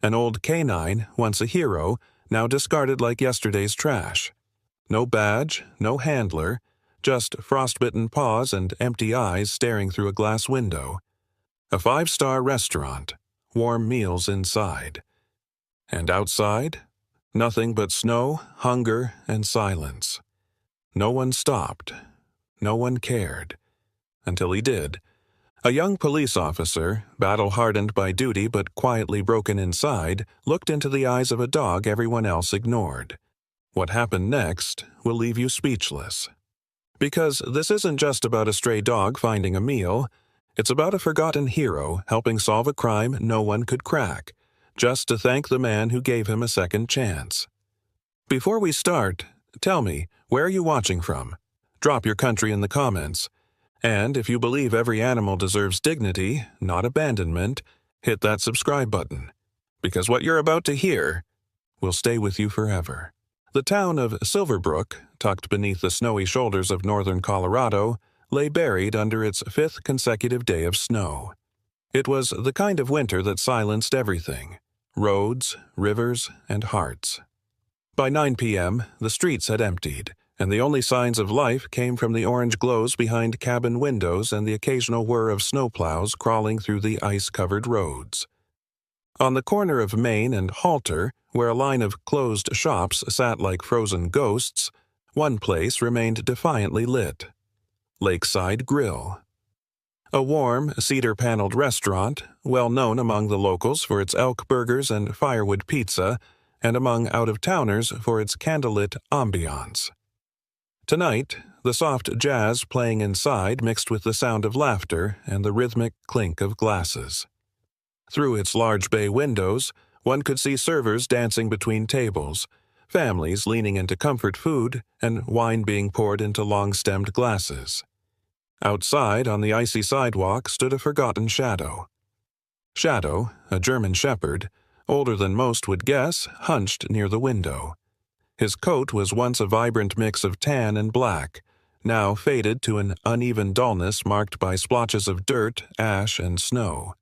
An old canine, once a hero, now discarded like yesterday's trash. No badge, no handler, just frostbitten paws and empty eyes staring through a glass window. A 5-star restaurant, warm meals inside. And outside? Nothing but snow, hunger, and silence. No one stopped. No one cared. Until he did. A young police officer, battle-hardened by duty but quietly broken inside, looked into the eyes of a dog everyone else ignored. What happened next will leave you speechless. Because this isn't just about a stray dog finding a meal, it's about a forgotten hero helping solve a crime no one could crack, just to thank the man who gave him a second chance. Before we start, tell me, where are you watching from? Drop your country in the comments. And if you believe every animal deserves dignity, not abandonment, hit that subscribe button. Because what you're about to hear will stay with you forever. The town of Silverbrook, tucked beneath the snowy shoulders of northern Colorado, lay buried under its 5th consecutive day of snow. It was the kind of winter that silenced everything: roads, rivers, and hearts. By 9 p.m., the streets had emptied, and the only signs of life came from the orange glows behind cabin windows and the occasional whir of snowplows crawling through the ice-covered roads. On the corner of Main and Halter, where a line of closed shops sat like frozen ghosts, one place remained defiantly lit: Lakeside Grill. A warm, cedar-paneled restaurant, well known among the locals for its elk burgers and firewood pizza, and among out-of-towners for its candlelit ambiance. Tonight, the soft jazz playing inside mixed with the sound of laughter and the rhythmic clink of glasses. Through its large bay windows, one could see servers dancing between tables, families leaning into comfort food, and wine being poured into long-stemmed glasses. Outside, on the icy sidewalk, stood a forgotten Shadow. Shadow, a German shepherd, older than most would guess, hunched near the window. His coat was once a vibrant mix of tan and black, now faded to an uneven dullness marked by splotches of dirt, ash, and snow.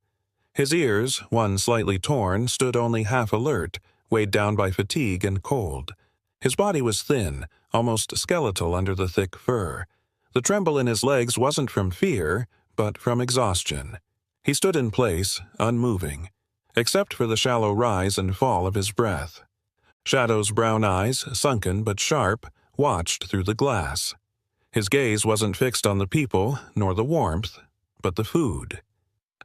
His ears, one slightly torn, stood only half alert, weighed down by fatigue and cold. His body was thin, almost skeletal under the thick fur. The tremble in his legs wasn't from fear, but from exhaustion. He stood in place, unmoving, except for the shallow rise and fall of his breath. Shadow's brown eyes, sunken but sharp, watched through the glass. His gaze wasn't fixed on the people, nor the warmth, but the food.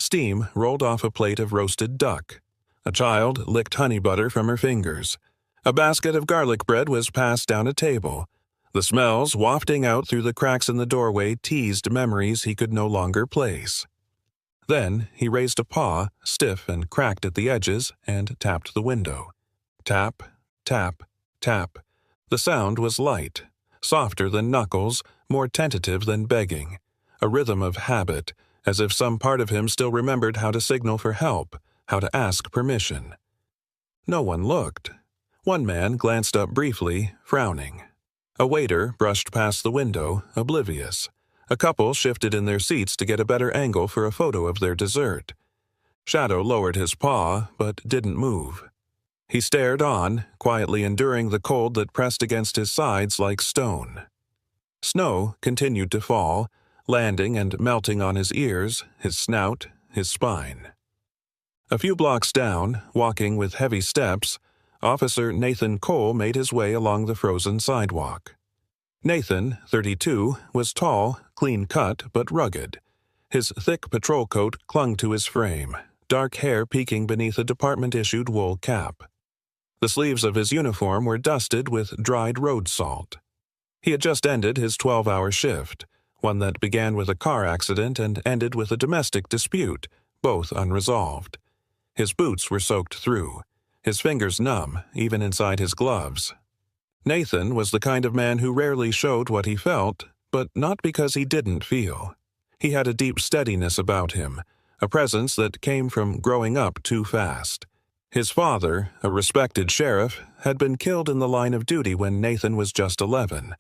Steam rolled off a plate of roasted duck. A child licked honey butter from her fingers. A basket of garlic bread was passed down a table. The smells wafting out through the cracks in the doorway teased memories he could no longer place. Then he raised a paw, stiff and cracked at the edges, and tapped the window. Tap, tap, tap. The sound was light, softer than knuckles, more tentative than begging. A rhythm of habit, as if some part of him still remembered how to signal for help, how to ask permission. No one looked. One man glanced up briefly, frowning. A waiter brushed past the window, oblivious. A couple shifted in their seats to get a better angle for a photo of their dessert. Shadow lowered his paw, but didn't move. He stared on, quietly enduring the cold that pressed against his sides like stone. Snow continued to fall, landing and melting on his ears, his snout, his spine. A few blocks down, walking with heavy steps, Officer Nathan Cole made his way along the frozen sidewalk. Nathan, 32, was tall, clean-cut, but rugged. His thick patrol coat clung to his frame, dark hair peeking beneath a department-issued wool cap. The sleeves of his uniform were dusted with dried road salt. He had just ended his 12-hour shift, one that began with a car accident and ended with a domestic dispute, both unresolved. His boots were soaked through, his fingers numb, even inside his gloves. Nathan was the kind of man who rarely showed what he felt, but not because he didn't feel. He had a deep steadiness about him, a presence that came from growing up too fast. His father, a respected sheriff, had been killed in the line of duty when Nathan was just 11.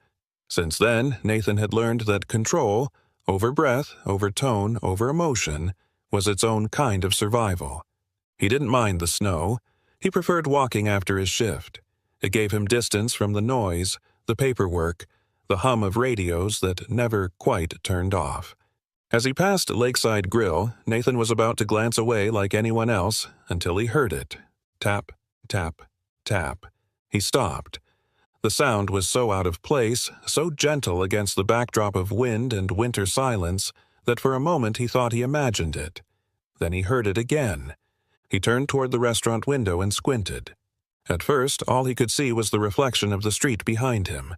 Since then, Nathan had learned that control, over breath, over tone, over emotion, was its own kind of survival. He didn't mind the snow. He preferred walking after his shift. It gave him distance from the noise, the paperwork, the hum of radios that never quite turned off. As he passed Lakeside Grill, Nathan was about to glance away like anyone else until he heard it. Tap, tap, tap. He stopped. The sound was so out of place, so gentle against the backdrop of wind and winter silence, that for a moment he thought he imagined it. Then he heard it again. He turned toward the restaurant window and squinted. At first, all he could see was the reflection of the street behind him.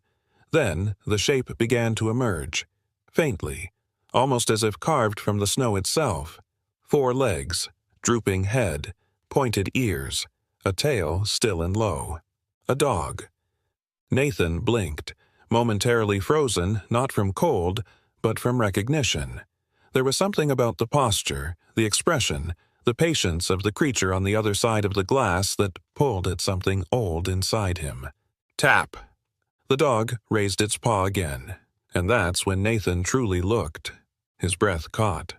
Then, the shape began to emerge, faintly, almost as if carved from the snow itself. 4 legs, drooping head, pointed ears, a tail still and low. A dog. Nathan blinked, momentarily frozen, not from cold, but from recognition. There was something about the posture, the expression, the patience of the creature on the other side of the glass that pulled at something old inside him. Tap! The dog raised its paw again, and that's when Nathan truly looked. His breath caught.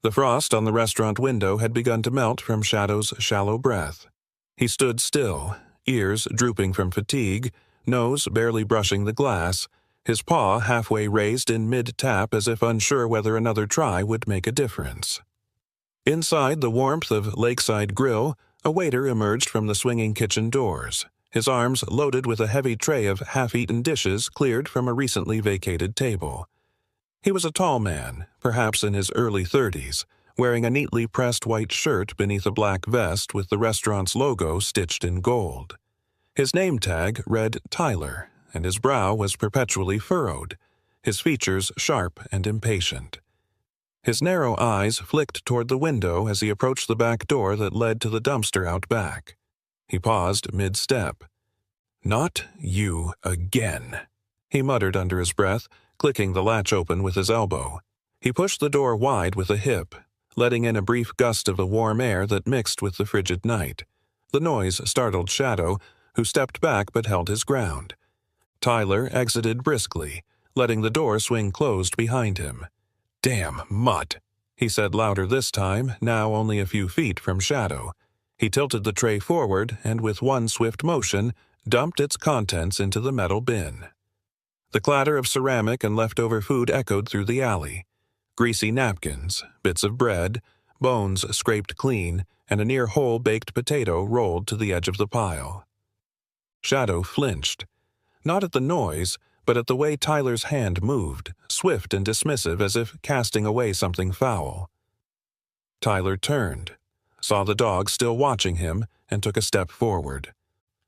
The frost on the restaurant window had begun to melt from Shadow's shallow breath. He stood still, ears drooping from fatigue, nose barely brushing the glass, his paw halfway raised in mid-tap as if unsure whether another try would make a difference. Inside the warmth of Lakeside Grill, a waiter emerged from the swinging kitchen doors, his arms loaded with a heavy tray of half-eaten dishes cleared from a recently vacated table. He was a tall man, perhaps in his early 30s, wearing a neatly pressed white shirt beneath a black vest with the restaurant's logo stitched in gold. His name tag read Tyler, and his brow was perpetually furrowed, his features sharp and impatient. His narrow eyes flicked toward the window as he approached the back door that led to the dumpster out back. He paused mid-step. "Not you again," he muttered under his breath, clicking the latch open with his elbow. He pushed the door wide with a hip, letting in a brief gust of the warm air that mixed with the frigid night. The noise startled Shadow, who stepped back but held his ground. Tyler exited briskly, letting the door swing closed behind him. "Damn mutt," he said louder this time, now only a few feet from Shadow. He tilted the tray forward and with one swift motion, dumped its contents into the metal bin. The clatter of ceramic and leftover food echoed through the alley. Greasy napkins, bits of bread, bones scraped clean, and a near-whole baked potato rolled to the edge of the pile. Shadow flinched. Not at the noise, but at the way Tyler's hand moved, swift and dismissive as if casting away something foul. Tyler turned, saw the dog still watching him, and took a step forward.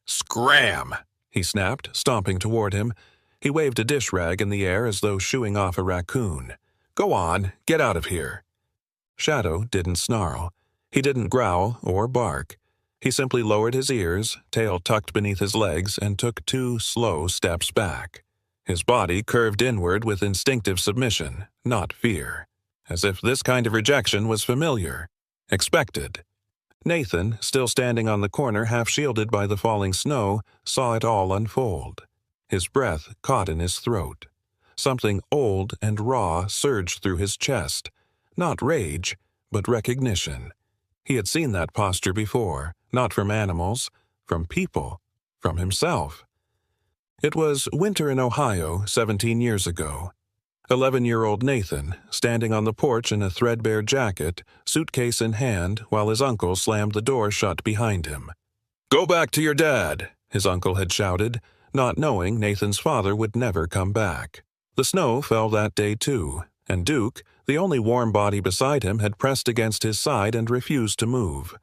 "Scram!" he snapped, stomping toward him. He waved a dish rag in the air as though shooing off a raccoon. "Go on, get out of here." Shadow didn't snarl. He didn't growl or bark. He simply lowered his ears, tail tucked beneath his legs, and took 2 slow steps back. His body curved inward with instinctive submission, not fear, as if this kind of rejection was familiar, expected. Nathan, still standing on the corner half shielded by the falling snow, saw it all unfold. His breath caught in his throat. Something old and raw surged through his chest. Not rage, but recognition. He had seen that posture before, not from animals, from people, from himself. It was winter in Ohio 17 years ago. 11-year-old Nathan, standing on the porch in a threadbare jacket, suitcase in hand, while his uncle slammed the door shut behind him. "Go back to your dad," his uncle had shouted, not knowing Nathan's father would never come back. The snow fell that day too, and Duke, the only warm body beside him, had pressed against his side and refused to move.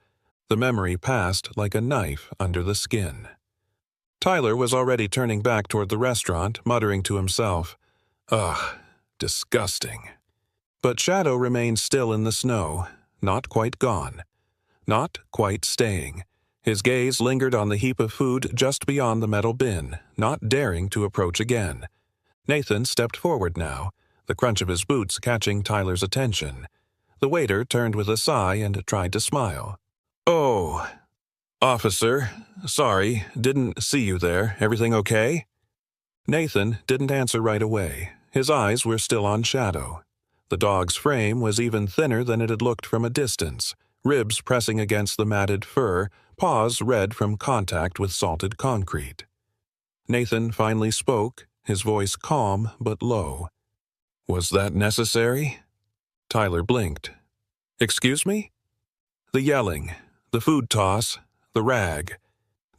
The memory passed like a knife under the skin. Tyler was already turning back toward the restaurant, muttering to himself, "Ugh, disgusting." But Shadow remained still in the snow, not quite gone, not quite staying. His gaze lingered on the heap of food just beyond the metal bin, not daring to approach again. Nathan stepped forward now, the crunch of his boots catching Tyler's attention. The waiter turned with a sigh and tried to smile. "Oh, officer, sorry, didn't see you there. Everything okay?" Nathan didn't answer right away. His eyes were still on Shadow. The dog's frame was even thinner than it had looked from a distance, ribs pressing against the matted fur, paws red from contact with salted concrete. Nathan finally spoke, his voice calm but low. "Was that necessary?" Tyler blinked. "Excuse me?" The yelling, the food toss, the rag.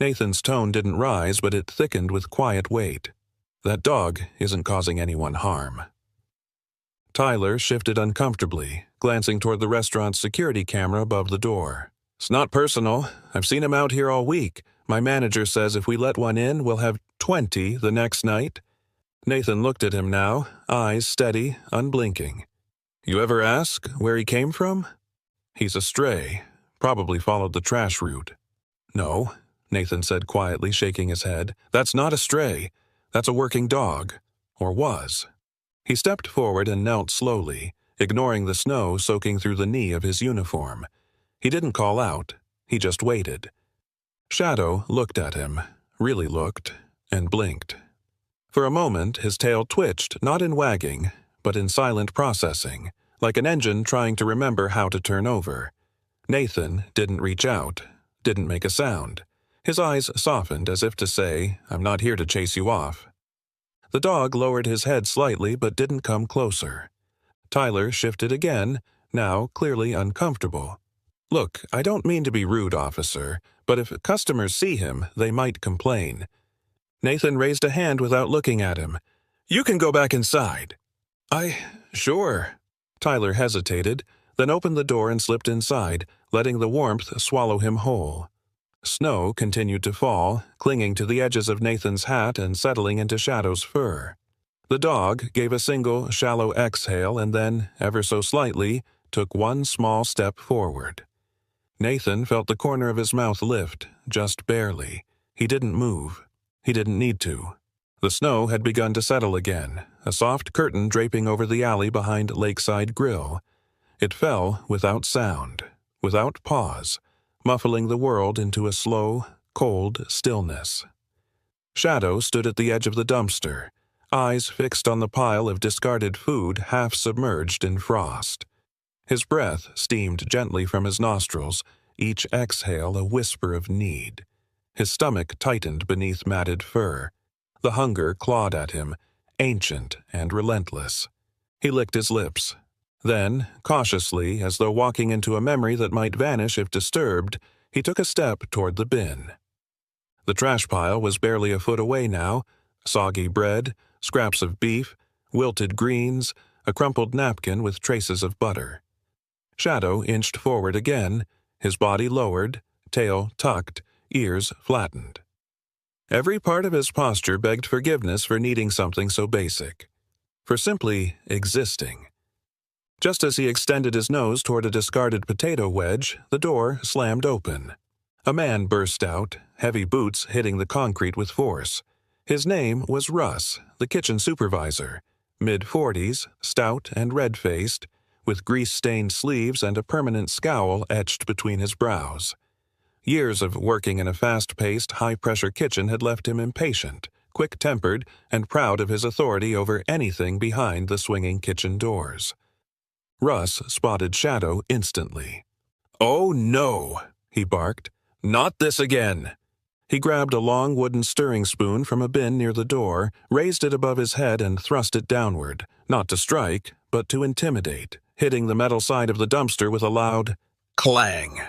Nathan's tone didn't rise, but it thickened with quiet weight. "That dog isn't causing anyone harm." Tyler shifted uncomfortably, glancing toward the restaurant's security camera above the door. "It's not personal. I've seen him out here all week. My manager says if we let one in, we'll have 20 the next night." Nathan looked at him now, eyes steady, unblinking. "You ever ask where he came from?" "He's a stray. Probably followed the trash route." "No," Nathan said quietly, shaking his head. "That's not a stray. That's a working dog. Or was." He stepped forward and knelt slowly, ignoring the snow soaking through the knee of his uniform. He didn't call out. He just waited. Shadow looked at him, really looked, and blinked. For a moment, his tail twitched, not in wagging, but in silent processing, like an engine trying to remember how to turn over. Nathan didn't reach out, didn't make a sound. His eyes softened as if to say, "I'm not here to chase you off." The dog lowered his head slightly but didn't come closer. Tyler shifted again, now clearly uncomfortable. "Look, I don't mean to be rude, officer, but if customers see him, they might complain." Nathan raised a hand without looking at him. "You can go back inside." Sure." Tyler hesitated, then opened the door and slipped inside, letting the warmth swallow him whole. Snow continued to fall, clinging to the edges of Nathan's hat and settling into Shadow's fur. The dog gave a single, shallow exhale and then, ever so slightly, took one small step forward. Nathan felt the corner of his mouth lift, just barely. He didn't move. He didn't need to. The snow had begun to settle again, a soft curtain draping over the alley behind Lakeside Grill. It fell without sound, without pause, muffling the world into a slow, cold stillness. Shadow stood at the edge of the dumpster, eyes fixed on the pile of discarded food half submerged in frost. His breath steamed gently from his nostrils, each exhale a whisper of need. His stomach tightened beneath matted fur. The hunger clawed at him, ancient and relentless. He licked his lips. Then, cautiously, as though walking into a memory that might vanish if disturbed, he took a step toward the bin. The trash pile was barely a foot away now, soggy bread, scraps of beef, wilted greens, a crumpled napkin with traces of butter. Shadow inched forward again, his body lowered, tail tucked, ears flattened. Every part of his posture begged forgiveness for needing something so basic, for simply existing. Just as he extended his nose toward a discarded potato wedge, the door slammed open. A man burst out, heavy boots hitting the concrete with force. His name was Russ, the kitchen supervisor, mid-40s, stout and red-faced, with grease-stained sleeves and a permanent scowl etched between his brows. Years of working in a fast-paced, high-pressure kitchen had left him impatient, quick-tempered, and proud of his authority over anything behind the swinging kitchen doors. Russ spotted Shadow instantly. "Oh, no!" he barked. "Not this again!" He grabbed a long wooden stirring spoon from a bin near the door, raised it above his head and thrust it downward, not to strike, but to intimidate, hitting the metal side of the dumpster with a loud clang.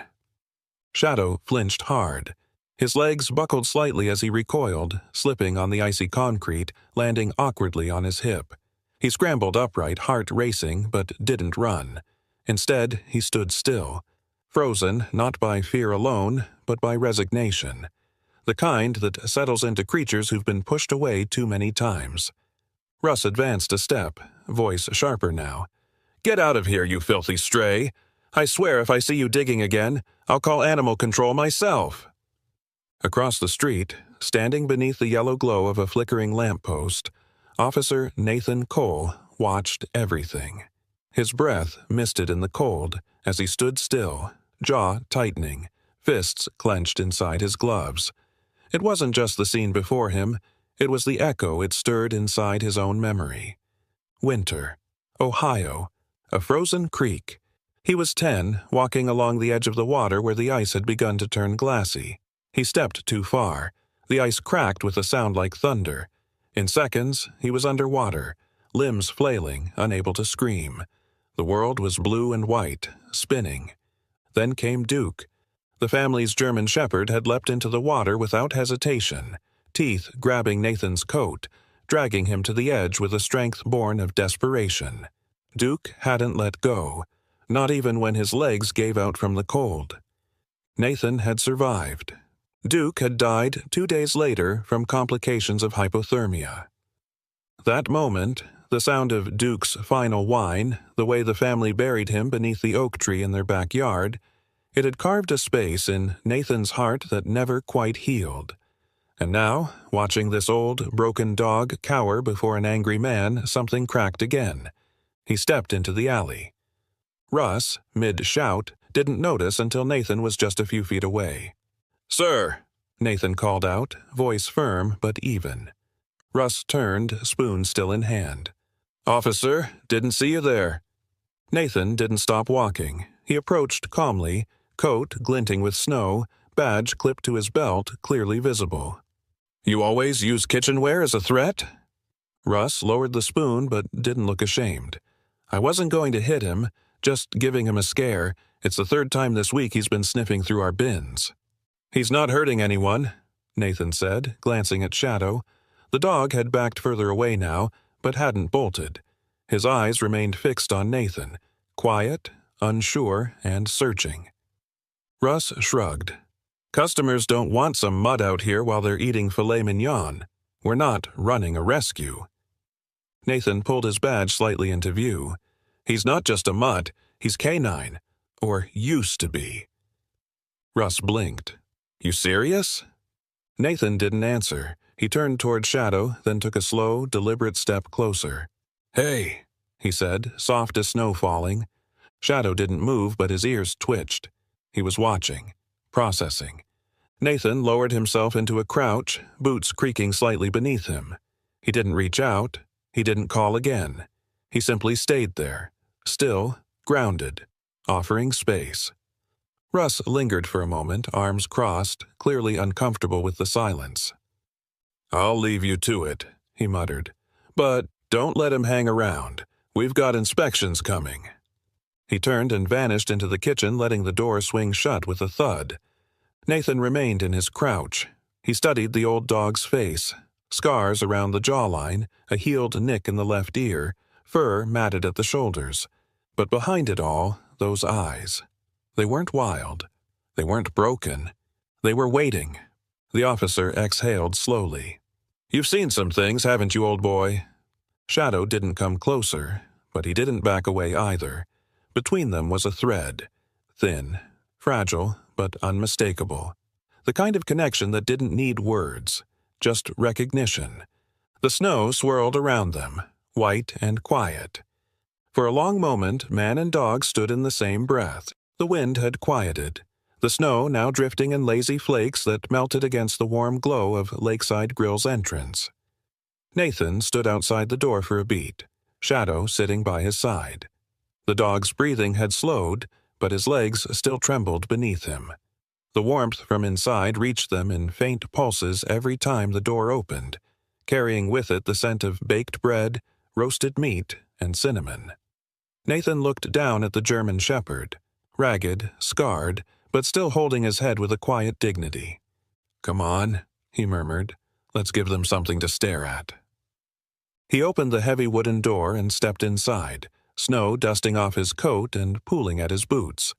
Shadow flinched hard. His legs buckled slightly as he recoiled, slipping on the icy concrete, landing awkwardly on his hip. He scrambled upright, heart racing, but didn't run. Instead, he stood still, frozen not by fear alone, but by resignation, the kind that settles into creatures who've been pushed away too many times. Russ advanced a step, voice sharper now. "Get out of here, you filthy stray! I swear if I see you digging again, I'll call animal control myself." Across the street, standing beneath the yellow glow of a flickering lamppost, Officer Nathan Cole watched everything. His breath misted in the cold as he stood still, jaw tightening, fists clenched inside his gloves. It wasn't just the scene before him, it was the echo it stirred inside his own memory. Winter, Ohio, a frozen creek. He was 10, walking along the edge of the water where the ice had begun to turn glassy. He stepped too far. The ice cracked with a sound like thunder. In seconds, he was underwater, limbs flailing, unable to scream. The world was blue and white, spinning. Then came Duke. The family's German shepherd had leapt into the water without hesitation, teeth grabbing Nathan's coat, dragging him to the edge with a strength born of desperation. Duke hadn't let go, not even when his legs gave out from the cold. Nathan had survived. Duke had died 2 days later from complications of hypothermia. That moment, the sound of Duke's final whine, the way the family buried him beneath the oak tree in their backyard, it had carved a space in Nathan's heart that never quite healed. And now, watching this old, broken dog cower before an angry man, something cracked again. He stepped into the alley. Russ, mid-shout, didn't notice until Nathan was just a few feet away. "Sir," Nathan called out, voice firm but even. Russ turned, spoon still in hand. "Officer, didn't see you there." Nathan didn't stop walking. He approached calmly, coat glinting with snow, badge clipped to his belt clearly visible. "You always use kitchenware as a threat?" Russ lowered the spoon but didn't look ashamed. "I wasn't going to hit him, just giving him a scare. It's the 3rd time this week he's been sniffing through our bins." "He's not hurting anyone," Nathan said, glancing at Shadow. The dog had backed further away now, but hadn't bolted. His eyes remained fixed on Nathan, quiet, unsure, and searching. Russ shrugged. "Customers don't want some mud out here while they're eating filet mignon. We're not running a rescue." Nathan pulled his badge slightly into view. "He's not just a mutt, he's canine. Or used to be." Russ blinked. "You serious?" Nathan didn't answer. He turned toward Shadow, then took a slow, deliberate step closer. "Hey," he said, soft as snow falling. Shadow didn't move, but his ears twitched. He was watching, processing. Nathan lowered himself into a crouch, boots creaking slightly beneath him. He didn't reach out. He didn't call again. He simply stayed there, still, grounded, offering space. Russ lingered for a moment, arms crossed, clearly uncomfortable with the silence. "I'll leave you to it," he muttered. "But don't let him hang around. We've got inspections coming." He turned and vanished into the kitchen, letting the door swing shut with a thud. Nathan remained in his crouch. He studied the old dog's face. Scars around the jawline, a healed nick in the left ear, fur matted at the shoulders. But behind it all, those eyes. They weren't wild. They weren't broken. They were waiting. The officer exhaled slowly. "You've seen some things, haven't you, old boy?" Shadow didn't come closer, but he didn't back away either. Between them was a thread. Thin, fragile, but unmistakable. The kind of connection that didn't need words, just recognition. The snow swirled around them, white and quiet. For a long moment, man and dog stood in the same breath. The wind had quieted, the snow now drifting in lazy flakes that melted against the warm glow of Lakeside Grill's entrance. Nathan stood outside the door for a beat, Shadow sitting by his side. The dog's breathing had slowed, but his legs still trembled beneath him. The warmth from inside reached them in faint pulses every time the door opened, carrying with it the scent of baked bread, roasted meat, and cinnamon. Nathan looked down at the German shepherd, ragged, scarred, but still holding his head with a quiet dignity. "Come on," he murmured. "Let's give them something to stare at." He opened the heavy wooden door and stepped inside, snow dusting off his coat and pooling at his boots.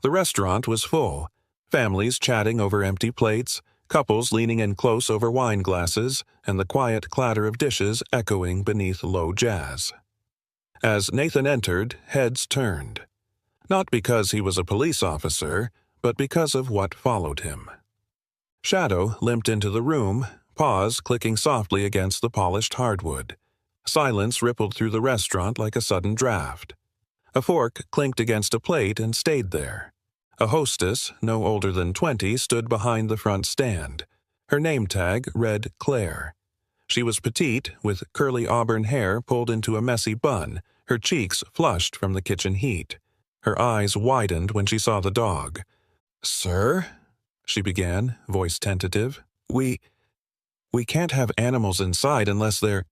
The restaurant was full, families chatting over empty plates, couples leaning in close over wine glasses, and the quiet clatter of dishes echoing beneath low jazz. As Nathan entered, heads turned. Not because he was a police officer, but because of what followed him. Shadow limped into the room, paws clicking softly against the polished hardwood. Silence rippled through the restaurant like a sudden draft. A fork clinked against a plate and stayed there. A hostess, no older than 20, stood behind the front stand. Her name tag read Claire. She was petite, with curly auburn hair pulled into a messy bun, her cheeks flushed from the kitchen heat. Her eyes widened when she saw the dog. "Sir?" she began, voice tentative. We can't have animals inside unless they're—"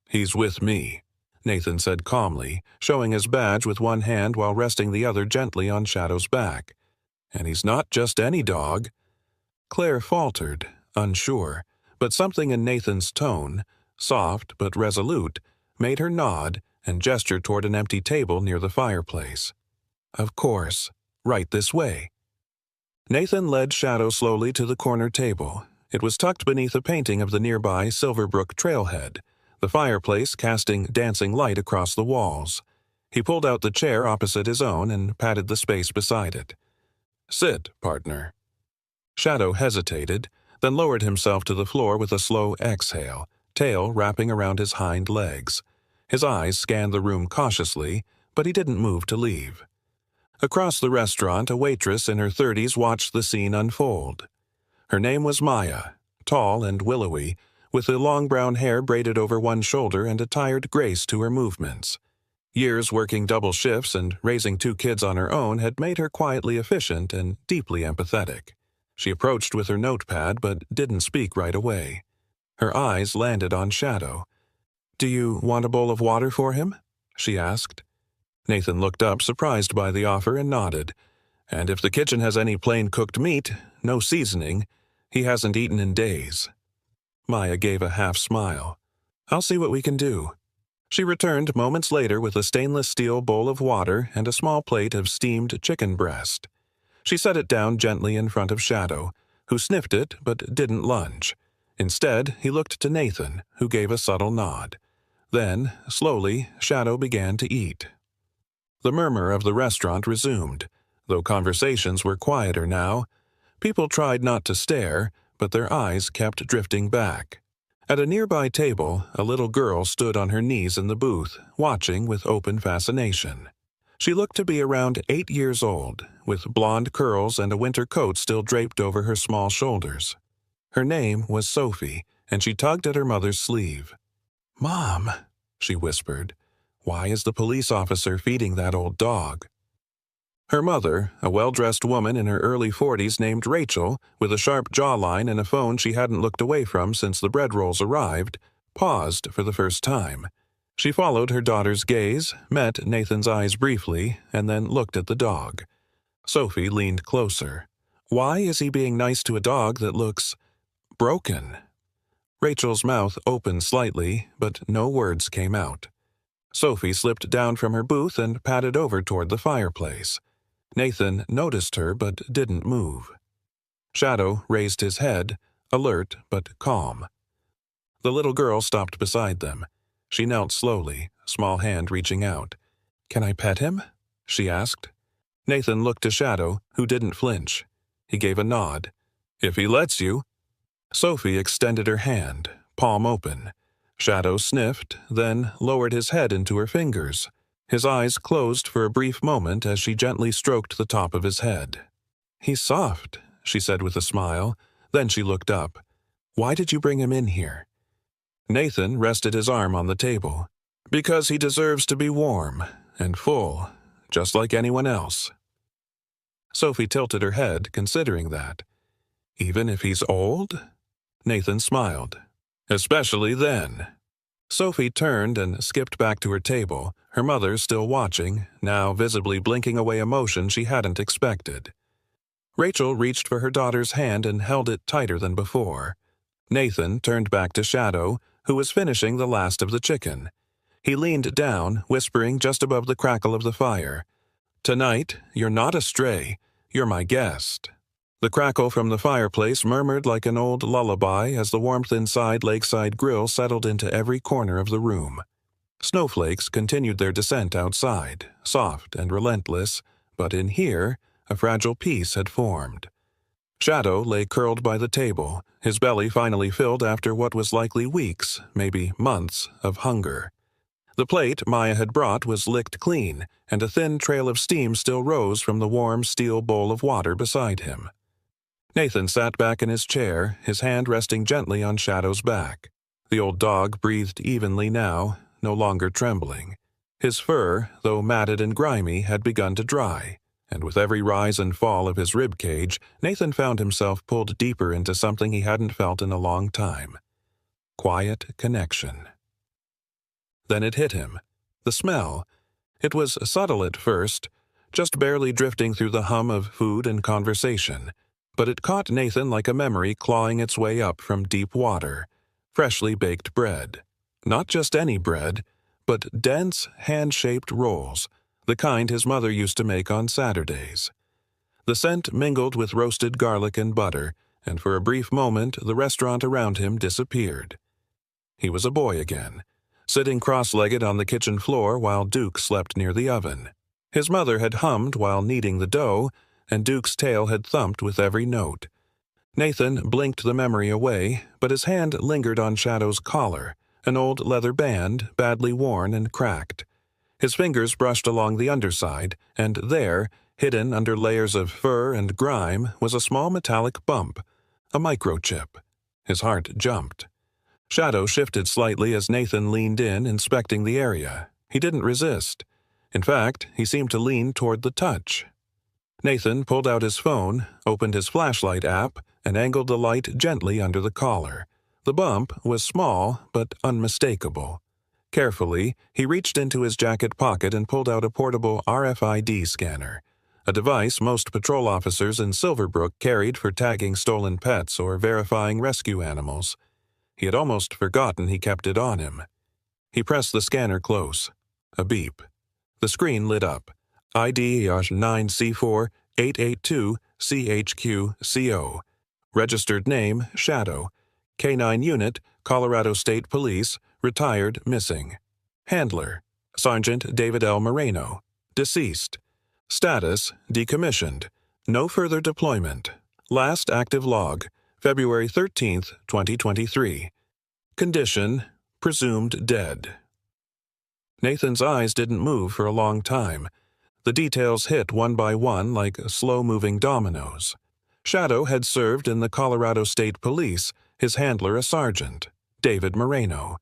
"He's with me," Nathan said calmly, showing his badge with one hand while resting the other gently on Shadow's back. "And he's not just any dog." Claire faltered, unsure, but something in Nathan's tone, soft but resolute, made her nod and gesture toward an empty table near the fireplace. "Of course. Right this way." Nathan led Shadow slowly to the corner table. It was tucked beneath a painting of the nearby Silverbrook trailhead, the fireplace casting dancing light across the walls. He pulled out the chair opposite his own and patted the space beside it. "Sit, partner." Shadow hesitated, then lowered himself to the floor with a slow exhale, tail wrapping around his hind legs. His eyes scanned the room cautiously, but he didn't move to leave. Across the restaurant, a waitress in her 30s watched the scene unfold. Her name was Maya, tall and willowy, with the long brown hair braided over one shoulder and a tired grace to her movements. Years working double shifts and raising 2 kids on her own had made her quietly efficient and deeply empathetic. She approached with her notepad but didn't speak right away. Her eyes landed on Shadow. "Do you want a bowl of water for him?" she asked. Nathan looked up, surprised by the offer, and nodded. "And if the kitchen has any plain cooked meat, no seasoning, he hasn't eaten in days." Maya gave a half smile. "I'll see what we can do." She returned moments later with a stainless steel bowl of water and a small plate of steamed chicken breast. She set it down gently in front of Shadow, who sniffed it but didn't lunge. Instead, he looked to Nathan, who gave a subtle nod. Then, slowly, Shadow began to eat. The murmur of the restaurant resumed, though conversations were quieter now. People tried not to stare, but their eyes kept drifting back. At a nearby table, a little girl stood on her knees in the booth, watching with open fascination. She looked to be around 8 years old, with blonde curls and a winter coat still draped over her small shoulders. Her name was Sophie, and she tugged at her mother's sleeve. "Mom," she whispered, "why is the police officer feeding that old dog?" Her mother, a well-dressed woman in her early 40s named Rachel, with a sharp jawline and a phone she hadn't looked away from since the bread rolls arrived, paused for the first time. She followed her daughter's gaze, met Nathan's eyes briefly, and then looked at the dog. Sophie leaned closer. "Why is he being nice to a dog that looks broken?" Rachel's mouth opened slightly, but no words came out. Sophie slipped down from her booth and padded over toward the fireplace. Nathan noticed her but didn't move. Shadow raised his head, alert but calm. The little girl stopped beside them. She knelt slowly, small hand reaching out. "Can I pet him?" she asked. Nathan looked to Shadow, who didn't flinch. He gave a nod. "If he lets you." Sophie extended her hand, palm open. Shadow sniffed, then lowered his head into her fingers. His eyes closed for a brief moment as she gently stroked the top of his head. "He's soft," she said with a smile. Then she looked up. "Why did you bring him in here?" Nathan rested his arm on the table. "Because he deserves to be warm and full, just like anyone else." Sophie tilted her head, considering that. "Even if he's old?" Nathan smiled. "Especially then." Sophie turned and skipped back to her table, her mother still watching, now visibly blinking away emotion she hadn't expected. Rachel reached for her daughter's hand and held it tighter than before. Nathan turned back to Shadow, who was finishing the last of the chicken. He leaned down, whispering just above the crackle of the fire. "Tonight, you're not a stray, you're my guest." The crackle from the fireplace murmured like an old lullaby as the warmth inside Lakeside Grill settled into every corner of the room. Snowflakes continued their descent outside, soft and relentless, but in here, a fragile peace had formed. Shadow lay curled by the table, his belly finally filled after what was likely weeks, maybe months, of hunger. The plate Maya had brought was licked clean, and a thin trail of steam still rose from the warm steel bowl of water beside him. Nathan sat back in his chair, his hand resting gently on Shadow's back. The old dog breathed evenly now, no longer trembling. His fur, though matted and grimy, had begun to dry, and with every rise and fall of his rib cage, Nathan found himself pulled deeper into something he hadn't felt in a long time. Quiet connection. Then it hit him. The smell. It was subtle at first, just barely drifting through the hum of food and conversation, but it caught Nathan like a memory clawing its way up from deep water. Freshly baked bread. Not just any bread, but dense, hand-shaped rolls, the kind his mother used to make on Saturdays. The scent mingled with roasted garlic and butter, and for a brief moment the restaurant around him disappeared. He was a boy again, sitting cross-legged on the kitchen floor while Duke slept near the oven. His mother had hummed while kneading the dough, and Duke's tail had thumped with every note. Nathan blinked the memory away, but his hand lingered on Shadow's collar, an old leather band, badly worn and cracked. His fingers brushed along the underside, and there, hidden under layers of fur and grime, was a small metallic bump, a microchip. His heart jumped. Shadow shifted slightly as Nathan leaned in, inspecting the area. He didn't resist. In fact, he seemed to lean toward the touch. Nathan pulled out his phone, opened his flashlight app, and angled the light gently under the collar. The bump was small, but unmistakable. Carefully, he reached into his jacket pocket and pulled out a portable RFID scanner, a device most patrol officers in Silverbrook carried for tagging stolen pets or verifying rescue animals. He had almost forgotten he kept it on him. He pressed the scanner close. A beep. The screen lit up. ID-9C4-882-CHQ-CO. Registered name, Shadow. K-9 Unit, Colorado State Police, retired, missing. Handler, Sergeant David L. Moreno. Deceased. Status, decommissioned. No further deployment. Last active log, February 13, 2023. Condition, presumed dead. Nathan's eyes didn't move for a long time. The details hit one by one like slow-moving dominoes. Shadow had served in the Colorado State Police, his handler a sergeant, David Moreno.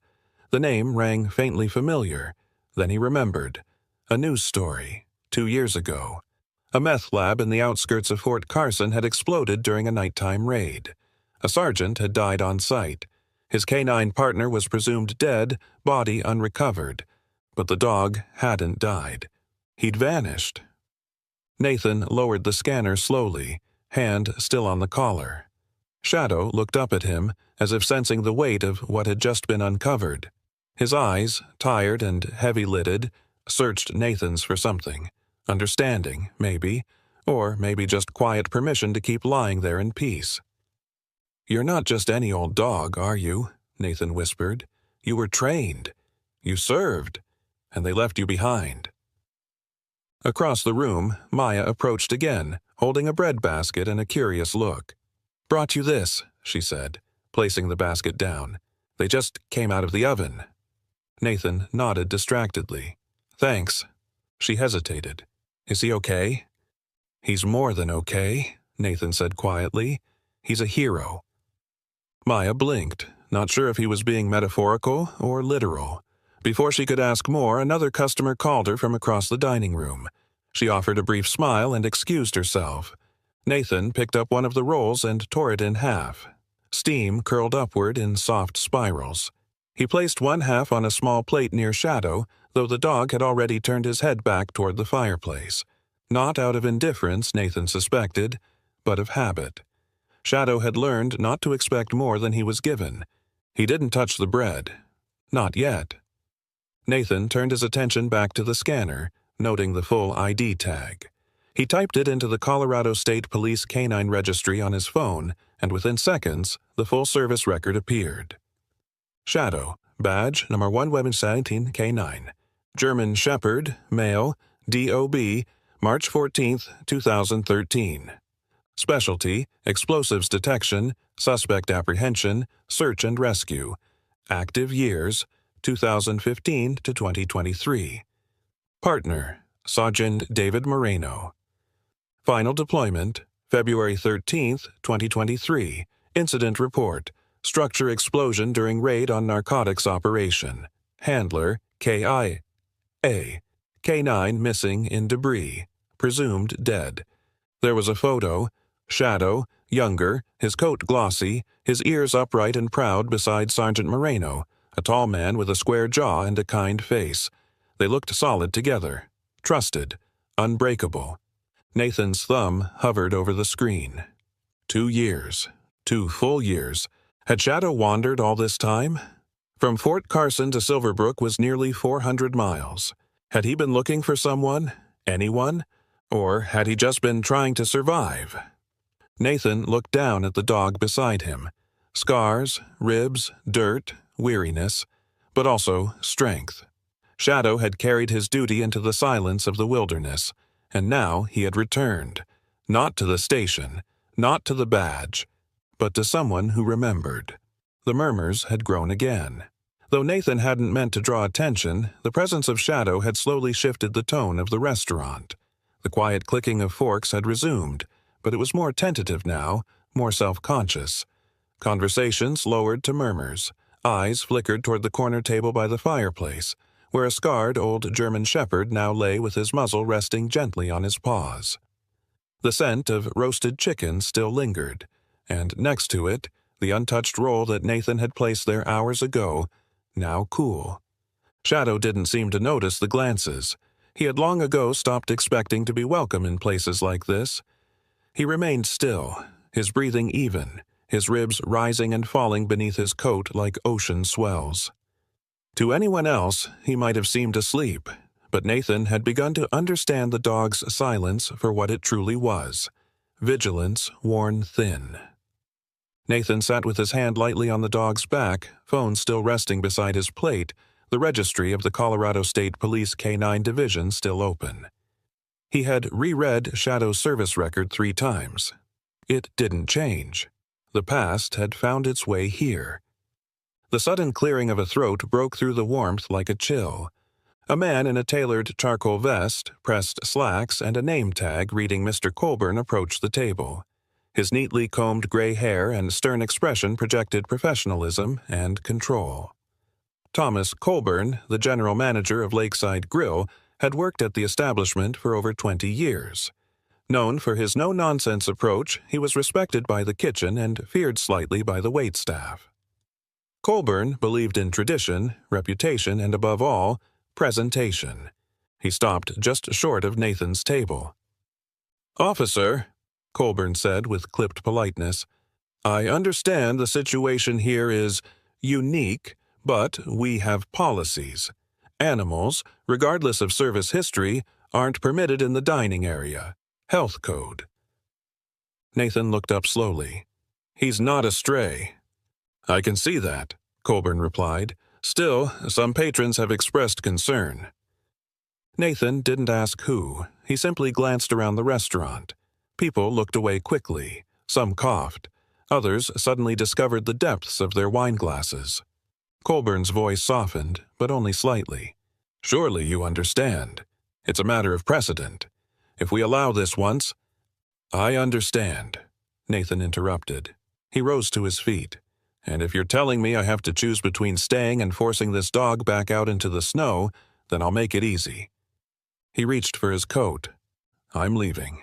The name rang faintly familiar. Then he remembered. A news story, 2 years ago. A meth lab in the outskirts of Fort Carson had exploded during a nighttime raid. A sergeant had died on site. His K-9 partner was presumed dead, body unrecovered. But the dog hadn't died. He'd vanished. Nathan lowered the scanner slowly, hand still on the collar. Shadow looked up at him, as if sensing the weight of what had just been uncovered. His eyes, tired and heavy-lidded, searched Nathan's for something. Understanding, maybe, or maybe just quiet permission to keep lying there in peace. "You're not just any old dog, are you?" Nathan whispered. "You were trained. You served. And they left you behind." Across the room, Maya approached again, holding a bread basket and a curious look. "Brought you this," she said, placing the basket down. "They just came out of the oven." Nathan nodded distractedly. "Thanks." She hesitated. "Is he okay?" "He's more than okay," Nathan said quietly. "He's a hero." Maya blinked, not sure if he was being metaphorical or literal. Before she could ask more, another customer called her from across the dining room. She offered a brief smile and excused herself. Nathan picked up one of the rolls and tore it in half. Steam curled upward in soft spirals. He placed one half on a small plate near Shadow, though the dog had already turned his head back toward the fireplace. Not out of indifference, Nathan suspected, but of habit. Shadow had learned not to expect more than he was given. He didn't touch the bread. Not yet. Nathan turned his attention back to the scanner, noting the full ID tag. He typed it into the Colorado State Police K-9 registry on his phone, and within seconds, the full service record appeared. Shadow, badge number 117 K-9. German Shepherd, male, DOB, March 14, 2013. Specialty, explosives detection, suspect apprehension, search and rescue. Active years, 2015 to 2023. Partner, Sergeant David Moreno. Final deployment, February 13, 2023. Incident report, structure explosion during raid on narcotics operation. Handler, K.I. A. K9 missing in debris, presumed dead. There was a photo. Shadow, younger, his coat glossy, his ears upright and proud beside Sergeant Moreno, a tall man with a square jaw and a kind face. They looked solid together, trusted, unbreakable. Nathan's thumb hovered over the screen. 2 years. 2 full years. Had Shadow wandered all this time? From Fort Carson to Silverbrook was nearly 400 miles. Had he been looking for someone? Anyone? Or had he just been trying to survive? Nathan looked down at the dog beside him. Scars, ribs, dirt, weariness, but also strength. Shadow had carried his duty into the silence of the wilderness, and now he had returned, not to the station, not to the badge, but to someone who remembered. The murmurs had grown again. Though Nathan hadn't meant to draw attention, the presence of Shadow had slowly shifted the tone of the restaurant. The quiet clicking of forks had resumed, but it was more tentative now, more self-conscious. Conversations lowered to murmurs. Eyes flickered toward the corner table by the fireplace, where a scarred old German shepherd now lay with his muzzle resting gently on his paws. The scent of roasted chicken still lingered, and next to it, the untouched roll that Nathan had placed there hours ago, now cool. Shadow didn't seem to notice the glances. He had long ago stopped expecting to be welcome in places like this. He remained still, his breathing even, his ribs rising and falling beneath his coat like ocean swells. To anyone else, he might have seemed asleep, but Nathan had begun to understand the dog's silence for what it truly was: vigilance worn thin. Nathan sat with his hand lightly on the dog's back, phone still resting beside his plate, the registry of the Colorado State Police K9 Division still open. He had reread Shadow's service record 3 times. It didn't change. The past had found its way here. The sudden clearing of a throat broke through the warmth like a chill. A man in a tailored charcoal vest, pressed slacks, and a name tag reading Mr. Colburn approached the table. His neatly combed gray hair and stern expression projected professionalism and control. Thomas Colburn, the general manager of Lakeside Grill, had worked at the establishment for over 20 years. Known for his no-nonsense approach, he was respected by the kitchen and feared slightly by the waitstaff. Colburn believed in tradition, reputation, and above all, presentation. He stopped just short of Nathan's table. "Officer," Colburn said with clipped politeness, "I understand the situation here is unique, but we have policies. Animals, regardless of service history, aren't permitted in the dining area. Health code." Nathan looked up slowly. "He's not a stray." "I can see that," Colburn replied. "Still, some patrons have expressed concern." Nathan didn't ask who. He simply glanced around the restaurant. People looked away quickly. Some coughed. Others suddenly discovered the depths of their wine glasses. Colburn's voice softened, but only slightly. "Surely you understand. It's a matter of precedent. If we allow this once—" "I understand," Nathan interrupted. He rose to his feet. "And if you're telling me I have to choose between staying and forcing this dog back out into the snow, then I'll make it easy." He reached for his coat. "I'm leaving."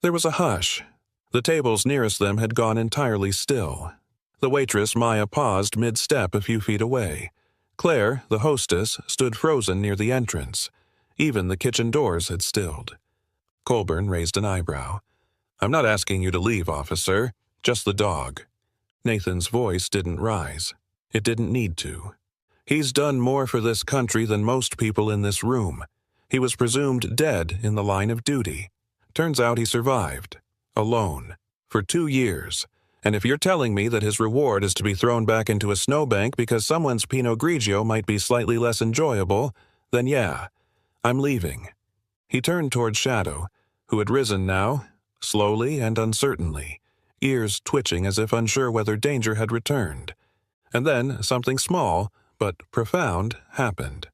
There was a hush. The tables nearest them had gone entirely still. The waitress Maya paused mid-step a few feet away. Claire, the hostess, stood frozen near the entrance. Even the kitchen doors had stilled. Colburn raised an eyebrow. "I'm not asking you to leave, officer. Just the dog." Nathan's voice didn't rise. It didn't need to. "He's done more for this country than most people in this room. He was presumed dead in the line of duty. Turns out he survived. Alone. For 2 years. And if you're telling me that his reward is to be thrown back into a snowbank because someone's Pinot Grigio might be slightly less enjoyable, then yeah, I'm leaving." He turned toward Shadow, who had risen now, slowly and uncertainly, ears twitching as if unsure whether danger had returned. And then something small, but profound, happened.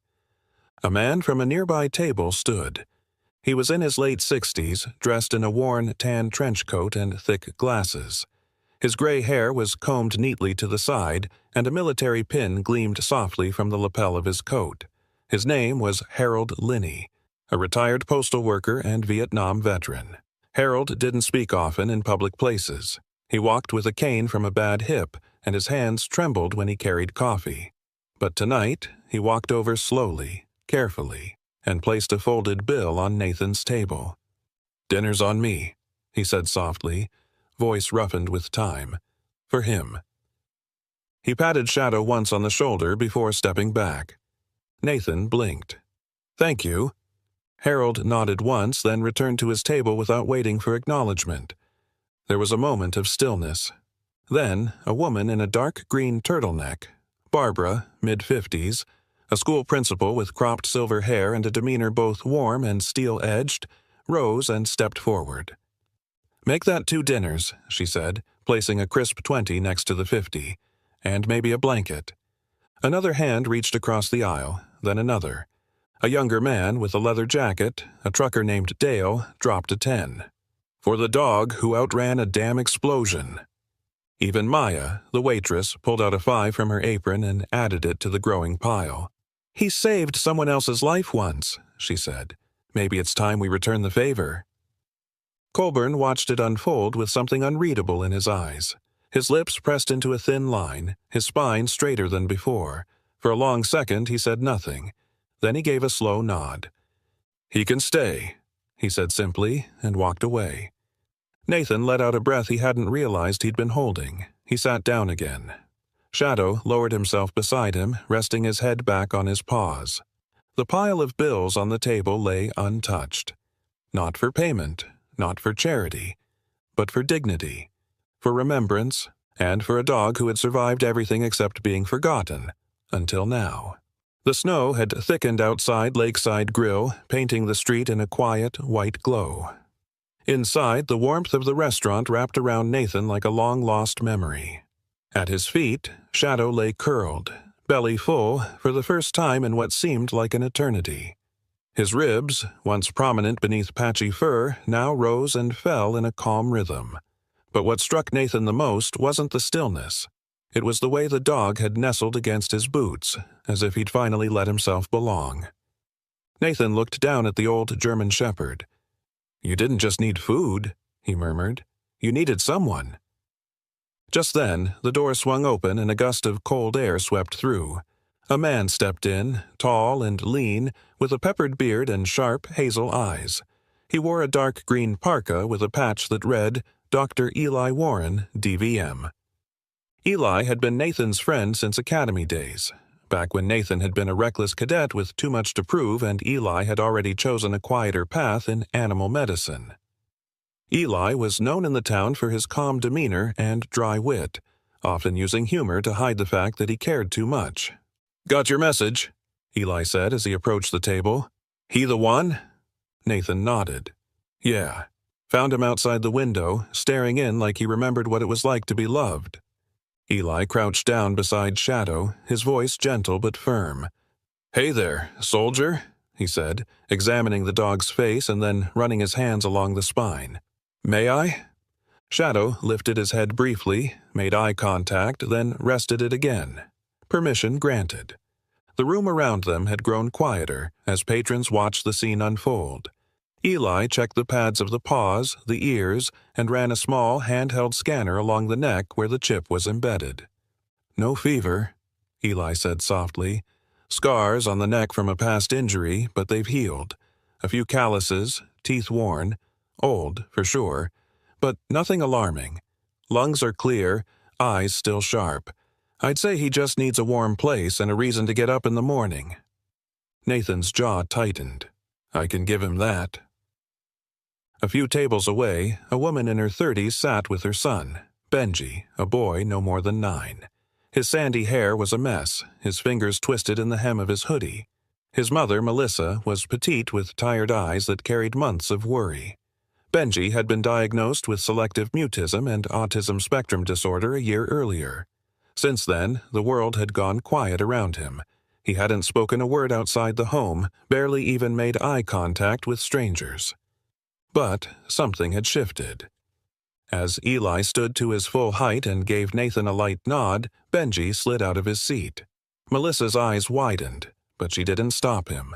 A man from a nearby table stood. He was in his late 60s, dressed in a worn tan trench coat and thick glasses. His gray hair was combed neatly to the side, and a military pin gleamed softly from the lapel of his coat. His name was Harold Linney, a retired postal worker and Vietnam veteran. Harold didn't speak often in public places. He walked with a cane from a bad hip, and his hands trembled when he carried coffee. But tonight, he walked over slowly, carefully, and placed a folded bill on Nathan's table. "Dinner's on me," he said softly, voice roughened with time. "For him." He patted Shadow once on the shoulder before stepping back. Nathan blinked. "Thank you." Harold nodded once, then returned to his table without waiting for acknowledgement. There was a moment of stillness. Then, a woman in a dark green turtleneck, Barbara, mid-50s, a school principal with cropped silver hair and a demeanor both warm and steel-edged, rose and stepped forward. "Make that 2 dinners," she said, placing a crisp 20 next to the 50, "and maybe a blanket." Another hand reached across the aisle, then another. A younger man with a leather jacket, a trucker named Dale, dropped a 10. "For the dog who outran a damn explosion." Even Maya, the waitress, pulled out a 5 from her apron and added it to the growing pile. "He saved someone else's life once," she said. "Maybe it's time we return the favor." Colburn watched it unfold with something unreadable in his eyes. His lips pressed into a thin line, his spine straighter than before. For a long second he said nothing. Then he gave a slow nod. "He can stay," he said simply, and walked away. Nathan let out a breath he hadn't realized he'd been holding. He sat down again. Shadow lowered himself beside him, resting his head back on his paws. The pile of bills on the table lay untouched. Not for payment, not for charity, but for dignity, for remembrance, and for a dog who had survived everything except being forgotten, until now. The snow had thickened outside Lakeside Grill, painting the street in a quiet, white glow. Inside, the warmth of the restaurant wrapped around Nathan like a long-lost memory. At his feet, Shadow lay curled, belly full, for the first time in what seemed like an eternity. His ribs, once prominent beneath patchy fur, now rose and fell in a calm rhythm. But what struck Nathan the most wasn't the stillness. It was the way the dog had nestled against his boots, as if he'd finally let himself belong. Nathan looked down at the old German shepherd. "You didn't just need food," he murmured. "You needed someone." Just then, the door swung open and a gust of cold air swept through. A man stepped in, tall and lean, with a peppered beard and sharp, hazel eyes. He wore a dark green parka with a patch that read, "Dr. Eli Warren, DVM." Eli had been Nathan's friend since academy days, back when Nathan had been a reckless cadet with too much to prove and Eli had already chosen a quieter path in animal medicine. Eli was known in the town for his calm demeanor and dry wit, often using humor to hide the fact that he cared too much. "Got your message," Eli said as he approached the table. "He the one?" Nathan nodded. "Yeah." Found him outside the window, staring in like he remembered what it was like to be loved. Eli crouched down beside Shadow, his voice gentle but firm. "Hey there, soldier," he said, examining the dog's face and then running his hands along the spine. "May I?" Shadow lifted his head briefly, made eye contact, then rested it again. Permission granted. The room around them had grown quieter as patrons watched the scene unfold. Eli checked the pads of the paws, the ears, and ran a small handheld scanner along the neck where the chip was embedded. "No fever," Eli said softly. "Scars on the neck from a past injury, but they've healed. A few calluses, teeth worn. Old, for sure. But nothing alarming. Lungs are clear, eyes still sharp. I'd say he just needs a warm place and a reason to get up in the morning." Nathan's jaw tightened. "I can give him that." A few tables away, a woman in her 30s sat with her son, Benji, a boy no more than 9. His sandy hair was a mess, his fingers twisted in the hem of his hoodie. His mother, Melissa, was petite with tired eyes that carried months of worry. Benji had been diagnosed with selective mutism and autism spectrum disorder a year earlier. Since then, the world had gone quiet around him. He hadn't spoken a word outside the home, barely even made eye contact with strangers. But something had shifted. As Eli stood to his full height and gave Nathan a light nod, Benji slid out of his seat. Melissa's eyes widened, but she didn't stop him.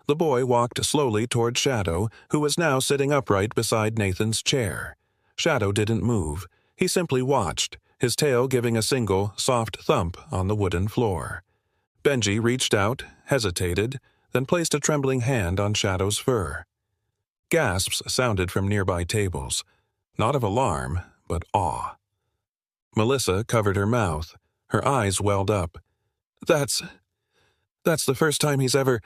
The boy walked slowly toward Shadow, who was now sitting upright beside Nathan's chair. Shadow didn't move. He simply watched, his tail giving a single, soft thump on the wooden floor. Benji reached out, hesitated, then placed a trembling hand on Shadow's fur. Gasps sounded from nearby tables, not of alarm, but awe. Melissa covered her mouth. Her eyes welled up. That's the first time he's ever...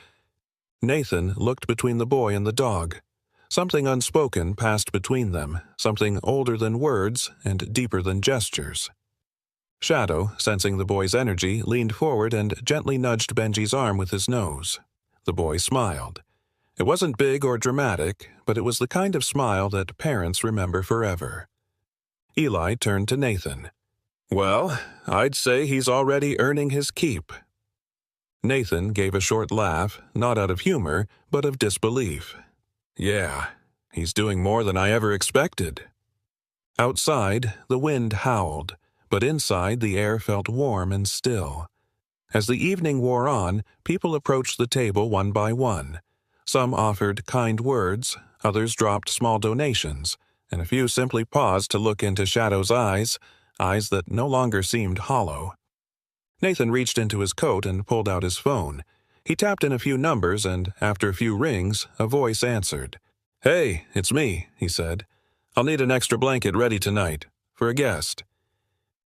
Nathan looked between the boy and the dog. Something unspoken passed between them, something older than words and deeper than gestures. Shadow, sensing the boy's energy, leaned forward and gently nudged Benji's arm with his nose. The boy smiled. It wasn't big or dramatic, but it was the kind of smile that parents remember forever. Eli turned to Nathan. "Well, I'd say he's already earning his keep." Nathan gave a short laugh, not out of humor, but of disbelief. "Yeah, he's doing more than I ever expected." Outside, the wind howled, but inside the air felt warm and still. As the evening wore on, people approached the table one by one. Some offered kind words, others dropped small donations, and a few simply paused to look into Shadow's eyes that no longer seemed hollow. Nathan reached into his coat and pulled out his phone. He tapped in a few numbers, and after a few rings, a voice answered. "Hey, it's me," he said. "I'll need an extra blanket ready tonight, for a guest."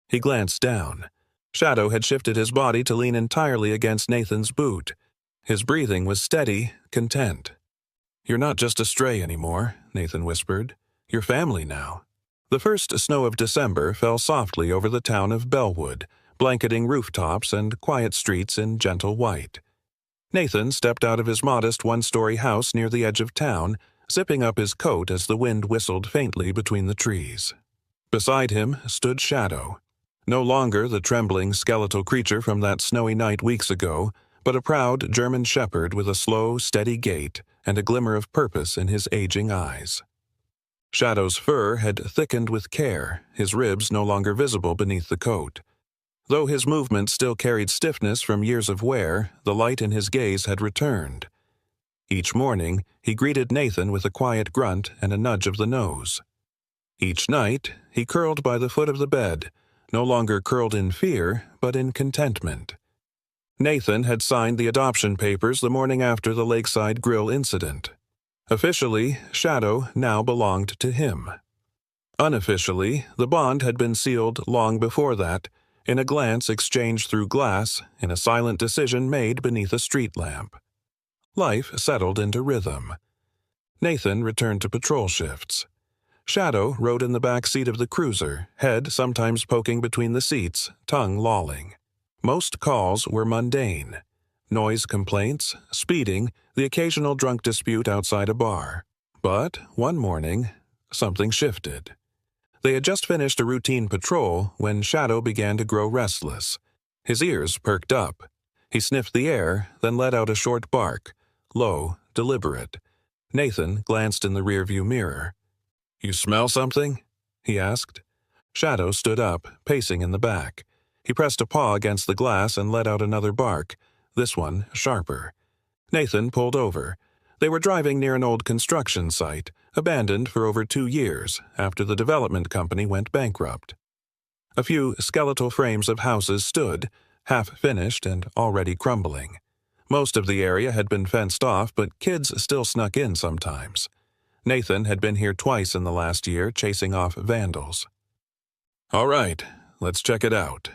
He glanced down. Shadow had shifted his body to lean entirely against Nathan's boot. His breathing was steady, content. "You're not just a stray anymore," Nathan whispered. "You're family now." The first snow of December fell softly over the town of Bellwood, blanketing rooftops and quiet streets in gentle white. Nathan stepped out of his modest one-story house near the edge of town, zipping up his coat as the wind whistled faintly between the trees. Beside him stood Shadow. No longer the trembling, skeletal creature from that snowy night weeks ago, but a proud German shepherd with a slow, steady gait and a glimmer of purpose in his aging eyes. Shadow's fur had thickened with care, his ribs no longer visible beneath the coat. Though his movements still carried stiffness from years of wear, the light in his gaze had returned. Each morning, he greeted Nathan with a quiet grunt and a nudge of the nose. Each night, he curled by the foot of the bed, no longer curled in fear, but in contentment. Nathan had signed the adoption papers the morning after the Lakeside Grill incident. Officially, Shadow now belonged to him. Unofficially, the bond had been sealed long before that, in a glance exchanged through glass, in a silent decision made beneath a street lamp. Life settled into rhythm. Nathan returned to patrol shifts. Shadow rode in the back seat of the cruiser, head sometimes poking between the seats, tongue lolling. Most calls were mundane. Noise complaints, speeding, the occasional drunk dispute outside a bar. But one morning, something shifted. They had just finished a routine patrol when Shadow began to grow restless. His ears perked up. He sniffed the air, then let out a short bark, low, deliberate. Nathan glanced in the rearview mirror. "You smell something?" he asked. Shadow stood up, pacing in the back. He pressed a paw against the glass and let out another bark, this one sharper. Nathan pulled over. They were driving near an old construction site, abandoned for over 2 years after the development company went bankrupt. A few skeletal frames of houses stood, half-finished and already crumbling. Most of the area had been fenced off, but kids still snuck in sometimes. Nathan had been here twice in the last year, chasing off vandals. "All right, let's check it out."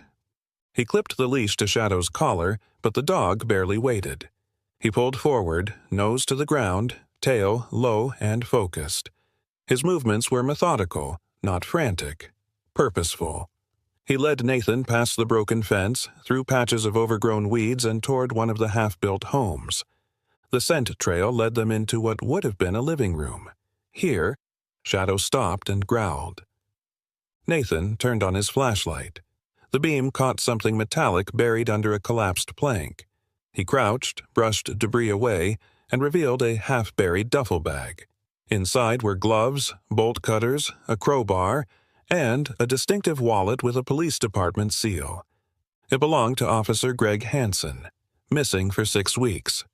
He clipped the leash to Shadow's collar, but the dog barely waited. He pulled forward, nose to the ground, tail low and focused. His movements were methodical, not frantic, purposeful. He led Nathan past the broken fence, through patches of overgrown weeds and toward one of the half-built homes. The scent trail led them into what would have been a living room. Here, Shadow stopped and growled. Nathan turned on his flashlight. The beam caught something metallic buried under a collapsed plank. He crouched, brushed debris away, and revealed a half-buried duffel bag. Inside were gloves, bolt cutters, a crowbar, and a distinctive wallet with a police department seal. It belonged to Officer Greg Hansen. missing for 6 weeks.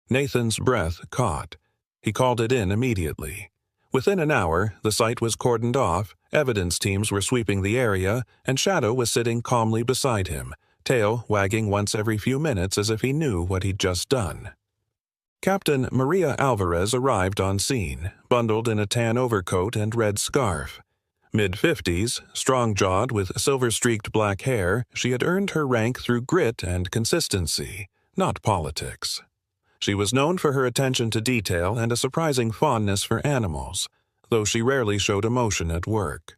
Nathan's breath caught. He called it in immediately. Within an hour, the site was cordoned off, evidence teams were sweeping the area, and Shadow was sitting calmly beside him, tail wagging once every few minutes as if he knew what he'd just done. Captain Maria Alvarez arrived on scene, bundled in a tan overcoat and red scarf. Mid-50s, strong-jawed with silver-streaked black hair, she had earned her rank through grit and consistency, not politics. She was known for her attention to detail and a surprising fondness for animals, though she rarely showed emotion at work.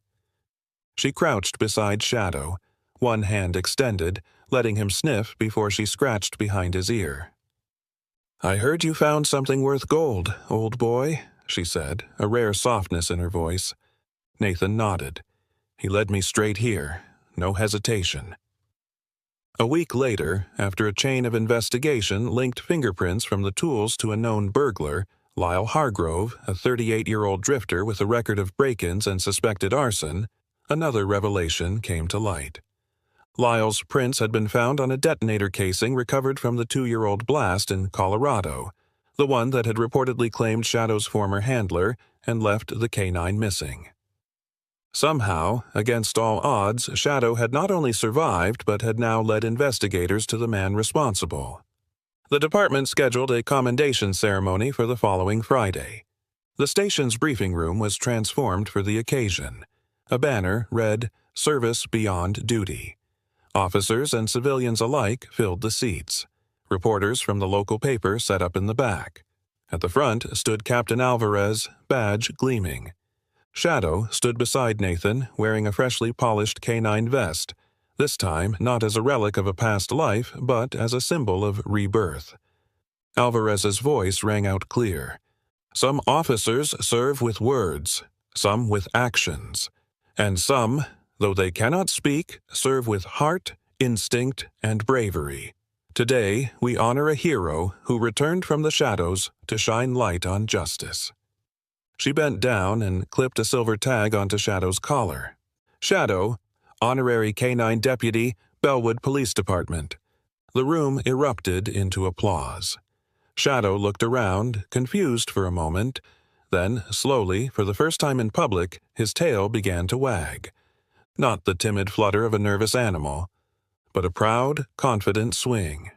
She crouched beside Shadow, one hand extended, letting him sniff before she scratched behind his ear. "I heard you found something worth gold, old boy," she said, a rare softness in her voice. Nathan nodded. "He led me straight here. No hesitation." A week later, after a chain of investigation linked fingerprints from the tools to a known burglar, Lyle Hargrove, a 38-year-old drifter with a record of break-ins and suspected arson, another revelation came to light. Lyle's prints had been found on a detonator casing recovered from the 2-year-old blast in Colorado, the one that had reportedly claimed Shadow's former handler and left the canine missing. Somehow, against all odds, Shadow had not only survived but had now led investigators to the man responsible. The department scheduled a commendation ceremony for the following Friday. The station's briefing room was transformed for the occasion. A banner read, "Service Beyond Duty." Officers and civilians alike filled the seats. Reporters from the local paper set up in the back. At the front stood Captain Alvarez, badge gleaming. Shadow stood beside Nathan, wearing a freshly polished canine vest, this time not as a relic of a past life, but as a symbol of rebirth. Alvarez's voice rang out clear. "Some officers serve with words, some with actions, and some, though they cannot speak, serve with heart, instinct, and bravery. Today, we honor a hero who returned from the shadows to shine light on justice." She bent down and clipped a silver tag onto Shadow's collar. "Shadow, Honorary Canine Deputy, Bellwood Police Department." The room erupted into applause. Shadow looked around, confused for a moment. Then, slowly, for the first time in public, his tail began to wag. Not the timid flutter of a nervous animal, but a proud, confident swing.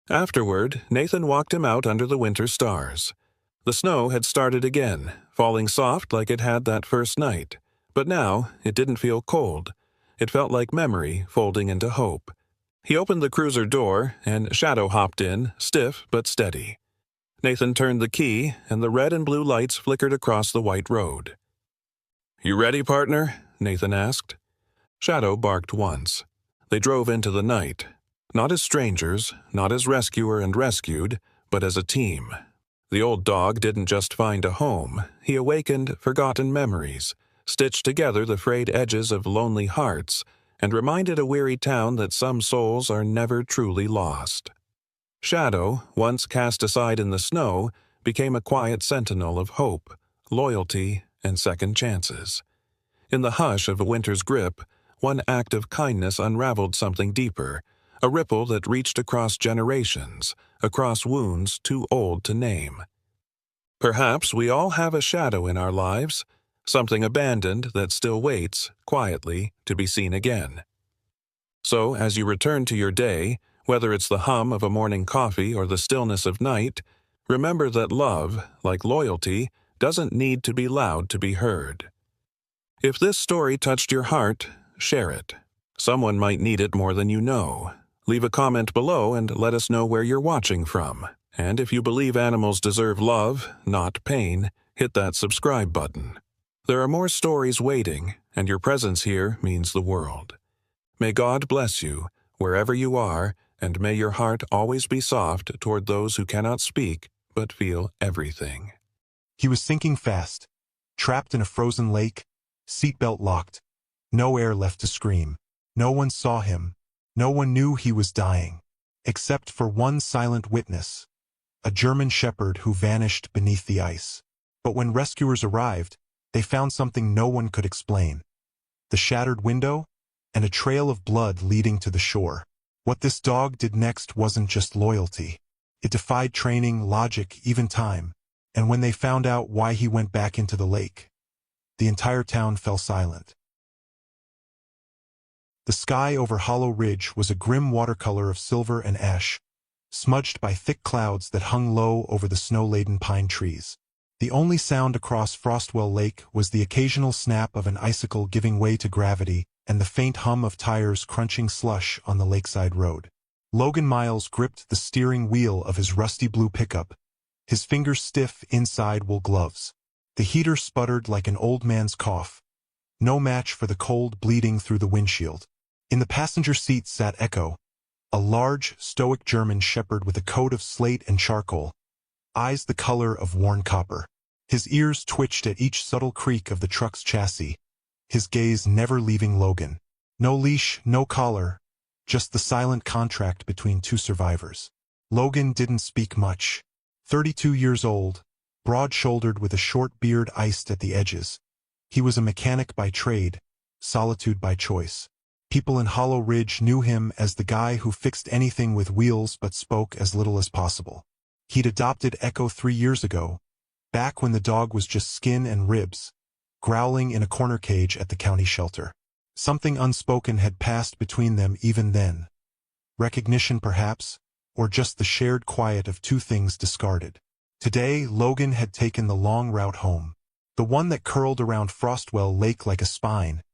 Afterward, Nathan walked him out under the winter stars. The snow had started again, falling soft like it had that first night, but now it didn't feel cold. It felt like memory folding into hope. He opened the cruiser door, and Shadow hopped in, stiff but steady. Nathan turned the key, and the red and blue lights flickered across the white road. "You ready, partner?" Nathan asked. Shadow barked once. They drove into the night, not as strangers, not as rescuer and rescued, but as a team. The old dog didn't just find a home, he awakened forgotten memories, stitched together the frayed edges of lonely hearts, and reminded a weary town that some souls are never truly lost. Shadow, once cast aside in the snow, became a quiet sentinel of hope, loyalty, and second chances. In the hush of a winter's grip, one act of kindness unraveled something deeper, a ripple that reached across generations, across wounds too old to name. Perhaps we all have a shadow in our lives, something abandoned that still waits, quietly, to be seen again. So, as you return to your day, whether it's the hum of a morning coffee or the stillness of night, remember that love, like loyalty, doesn't need to be loud to be heard. If this story touched your heart, share it. Someone might need it more than you know. Leave a comment below and let us know where you're watching from. And if you believe animals deserve love, not pain, hit that subscribe button. There are more stories waiting, and your presence here means the world. May God bless you, wherever you are, and may your heart always be soft toward those who cannot speak but feel everything. He was sinking fast, trapped in a frozen lake, seatbelt locked, no air left to scream. No one saw him. No one knew he was dying, except for one silent witness, a German shepherd who vanished beneath the ice. But when rescuers arrived, they found something no one could explain. The shattered window and a trail of blood leading to the shore. What this dog did next wasn't just loyalty. It defied training, logic, even time. And when they found out why he went back into the lake, the entire town fell silent. The sky over Hollow Ridge was a grim watercolor of silver and ash, smudged by thick clouds that hung low over the snow-laden pine trees. The only sound across Frostwell Lake was the occasional snap of an icicle giving way to gravity and the faint hum of tires crunching slush on the lakeside road. Logan Miles gripped the steering wheel of his rusty blue pickup, his fingers stiff inside wool gloves. The heater sputtered like an old man's cough, no match for the cold bleeding through the windshield. In the passenger seat sat Echo, a large, stoic German shepherd with a coat of slate and charcoal, eyes the color of worn copper. His ears twitched at each subtle creak of the truck's chassis, his gaze never leaving Logan. No leash, no collar, just the silent contract between two survivors. Logan didn't speak much. 32 years old, broad-shouldered with a short beard iced at the edges. He was a mechanic by trade, solitude by choice. People in Hollow Ridge knew him as the guy who fixed anything with wheels but spoke as little as possible. He'd adopted Echo 3 years ago, back when the dog was just skin and ribs, growling in a corner cage at the county shelter. Something unspoken had passed between them even then. Recognition perhaps, or just the shared quiet of two things discarded. Today, Logan had taken the long route home, the one that curled around Frostwell Lake like a spine,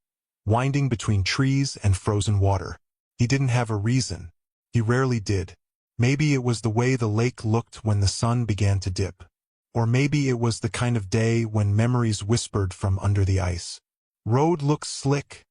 winding between trees and frozen water. He didn't have a reason. He rarely did. Maybe it was the way the lake looked when the sun began to dip. Or maybe it was the kind of day when memories whispered from under the ice. Road looks slick,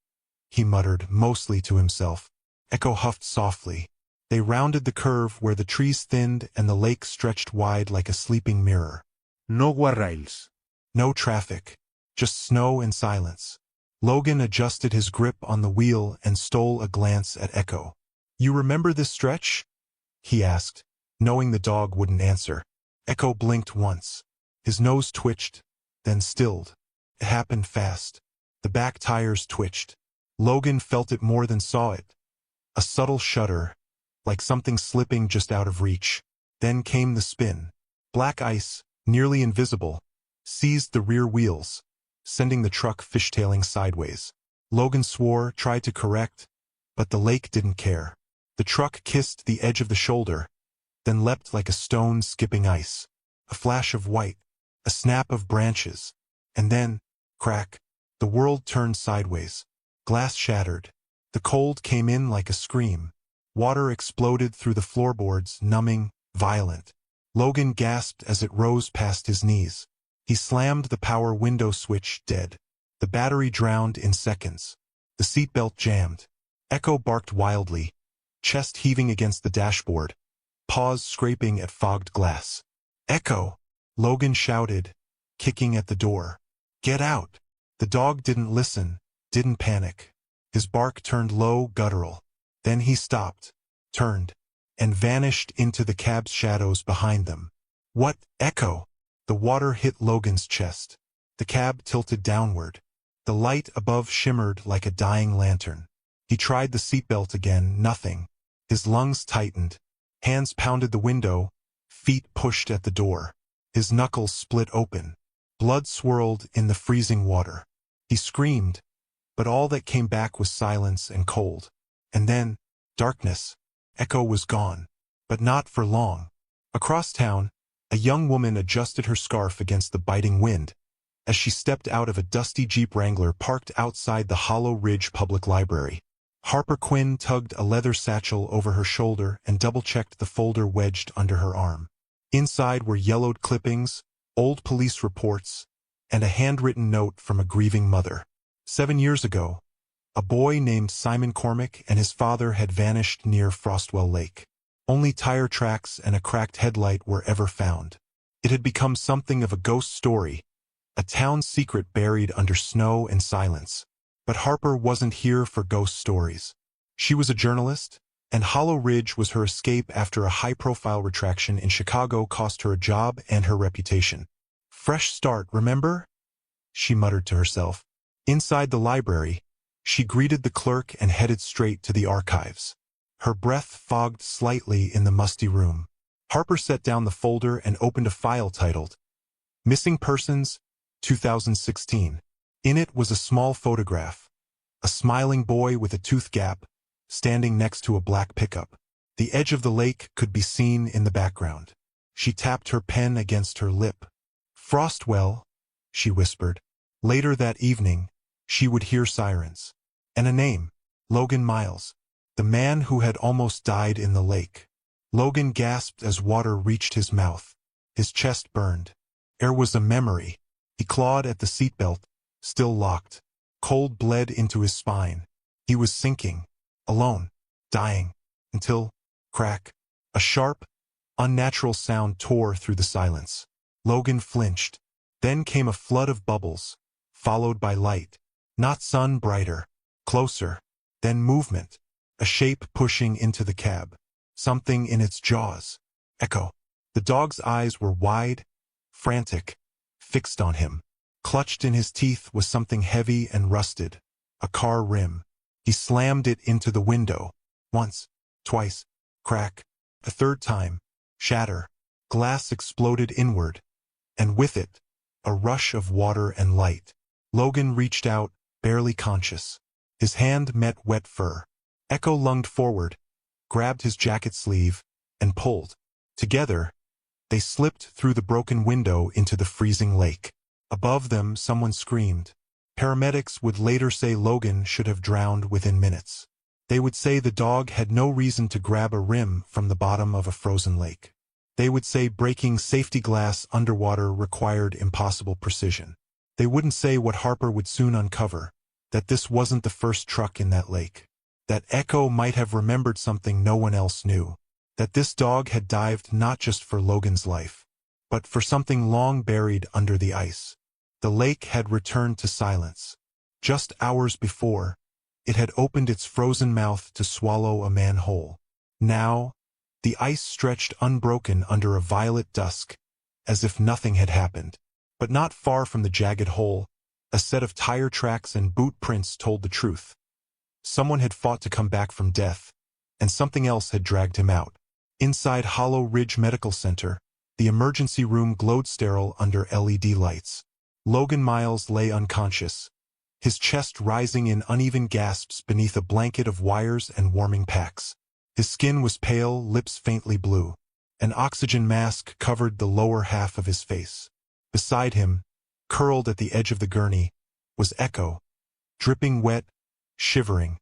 he muttered, mostly to himself. Echo huffed softly. They rounded the curve where the trees thinned and the lake stretched wide like a sleeping mirror. No guardrails. No traffic, just snow and silence. Logan adjusted his grip on the wheel and stole a glance at Echo. "You remember this stretch?" he asked, knowing the dog wouldn't answer. Echo blinked once. His nose twitched, then stilled. It happened fast. The back tires twitched. Logan felt it more than saw it. A subtle shudder, like something slipping just out of reach. Then came the spin. Black ice, nearly invisible, seized the rear wheels, sending the truck fishtailing sideways. Logan swore, tried to correct, but the lake didn't care. The truck kissed the edge of the shoulder, then leapt like a stone skipping ice. A flash of white, a snap of branches, and then, crack, the world turned sideways. Glass shattered. The cold came in like a scream. Water exploded through the floorboards, numbing, violent. Logan gasped as it rose past his knees. He slammed the power window switch dead. The battery drowned in seconds. The seatbelt jammed. Echo barked wildly, chest heaving against the dashboard, paws scraping at fogged glass. "Echo!" Logan shouted, kicking at the door. "Get out!" The dog didn't listen, didn't panic. His bark turned low, guttural. Then he stopped, turned, and vanished into the cab's shadows behind them. "What, Echo?" The water hit Logan's chest. The cab tilted downward. The light above shimmered like a dying lantern. He tried the seatbelt again, nothing. His lungs tightened. Hands pounded the window, feet pushed at the door. His knuckles split open. Blood swirled in the freezing water. He screamed, but all that came back was silence and cold. And then, darkness. Echo was gone. But not for long. Across town, a young woman adjusted her scarf against the biting wind as she stepped out of a dusty Jeep Wrangler parked outside the Hollow Ridge Public Library. Harper Quinn tugged a leather satchel over her shoulder and double-checked the folder wedged under her arm. Inside were yellowed clippings, old police reports, and a handwritten note from a grieving mother. 7 years ago, a boy named Simon Cormack and his father had vanished near Frostwell Lake. Only tire tracks and a cracked headlight were ever found. It had become something of a ghost story, a town secret buried under snow and silence. But Harper wasn't here for ghost stories. She was a journalist, and Hollow Ridge was her escape after a high-profile retraction in Chicago cost her a job and her reputation. "Fresh start, remember?" she muttered to herself. Inside the library, she greeted the clerk and headed straight to the archives. Her breath fogged slightly in the musty room. Harper set down the folder and opened a file titled, Missing Persons, 2016. In it was a small photograph. A smiling boy with a tooth gap, standing next to a black pickup. The edge of the lake could be seen in the background. She tapped her pen against her lip. Frostwell, she whispered. Later that evening, she would hear sirens. And a name, Logan Miles, the man who had almost died in the lake. Logan gasped as water reached his mouth. His chest burned. There was a memory. He clawed at the seatbelt, still locked. Cold bled into his spine. He was sinking, alone, dying, until, crack, a sharp, unnatural sound tore through the silence. Logan flinched. Then came a flood of bubbles, followed by light. Not sun brighter, closer, then movement, a shape pushing into the cab. Something in its jaws. Echo. The dog's eyes were wide, frantic, fixed on him. Clutched in his teeth was something heavy and rusted, a car rim. He slammed it into the window. Once, twice, crack. A third time, shatter. Glass exploded inward, and with it, a rush of water and light. Logan reached out, barely conscious. His hand met wet fur. Echo lunged forward, grabbed his jacket sleeve, and pulled. Together, they slipped through the broken window into the freezing lake. Above them, someone screamed. Paramedics would later say Logan should have drowned within minutes. They would say the dog had no reason to grab a rim from the bottom of a frozen lake. They would say breaking safety glass underwater required impossible precision. They wouldn't say what Harper would soon uncover, that this wasn't the first truck in that lake. That Echo might have remembered something no one else knew. That this dog had dived not just for Logan's life, but for something long buried under the ice. The lake had returned to silence. Just hours before, it had opened its frozen mouth to swallow a man whole. Now, the ice stretched unbroken under a violet dusk, as if nothing had happened. But not far from the jagged hole, a set of tire tracks and boot prints told the truth. Someone had fought to come back from death, and something else had dragged him out. Inside Hollow Ridge Medical Center, the emergency room glowed sterile under LED lights. Logan Miles lay unconscious, his chest rising in uneven gasps beneath a blanket of wires and warming packs. His skin was pale, lips faintly blue. An oxygen mask covered the lower half of his face. Beside him, curled at the edge of the gurney, was Echo, dripping wet, shivering.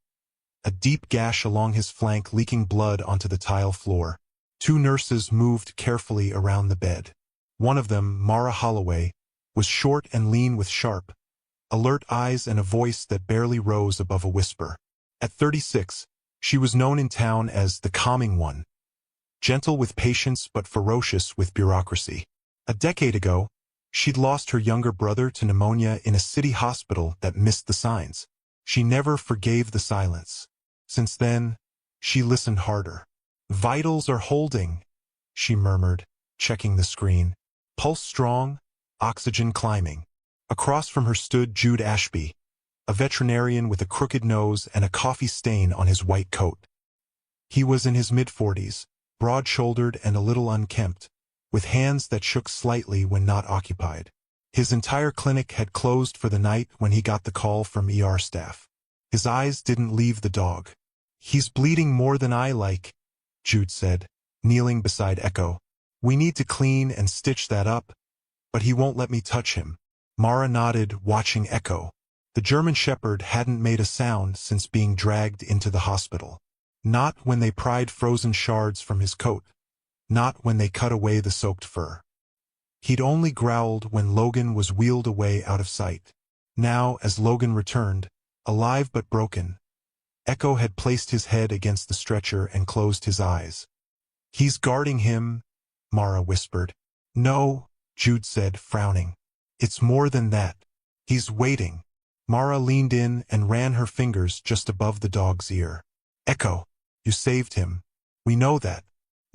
A deep gash along his flank leaking blood onto the tile floor. Two nurses moved carefully around the bed. One of them, Mara Holloway, was short and lean with sharp, alert eyes and a voice that barely rose above a whisper. At 36, she was known in town as the calming one, gentle with patience but ferocious with bureaucracy. A decade ago, she'd lost her younger brother to pneumonia in a city hospital that missed the signs. She never forgave the silence. Since then, she listened harder. "Vitals are holding," she murmured, checking the screen. "Pulse strong, oxygen climbing." Across from her stood Jude Ashby, a veterinarian with a crooked nose and a coffee stain on his white coat. He was in his mid-40s, broad-shouldered and a little unkempt, with hands that shook slightly when not occupied. His entire clinic had closed for the night when he got the call from ER staff. His eyes didn't leave the dog. "He's bleeding more than I like," Jude said, kneeling beside Echo. "We need to clean and stitch that up, but he won't let me touch him." Mara nodded, watching Echo. The German Shepherd hadn't made a sound since being dragged into the hospital. Not when they pried frozen shards from his coat. Not when they cut away the soaked fur. He'd only growled when Logan was wheeled away out of sight. Now, as Logan returned, alive but broken, Echo had placed his head against the stretcher and closed his eyes. "He's guarding him," Mara whispered. "No," Jude said, frowning. "It's more than that. He's waiting." Mara leaned in and ran her fingers just above the dog's ear. "Echo, you saved him. We know that.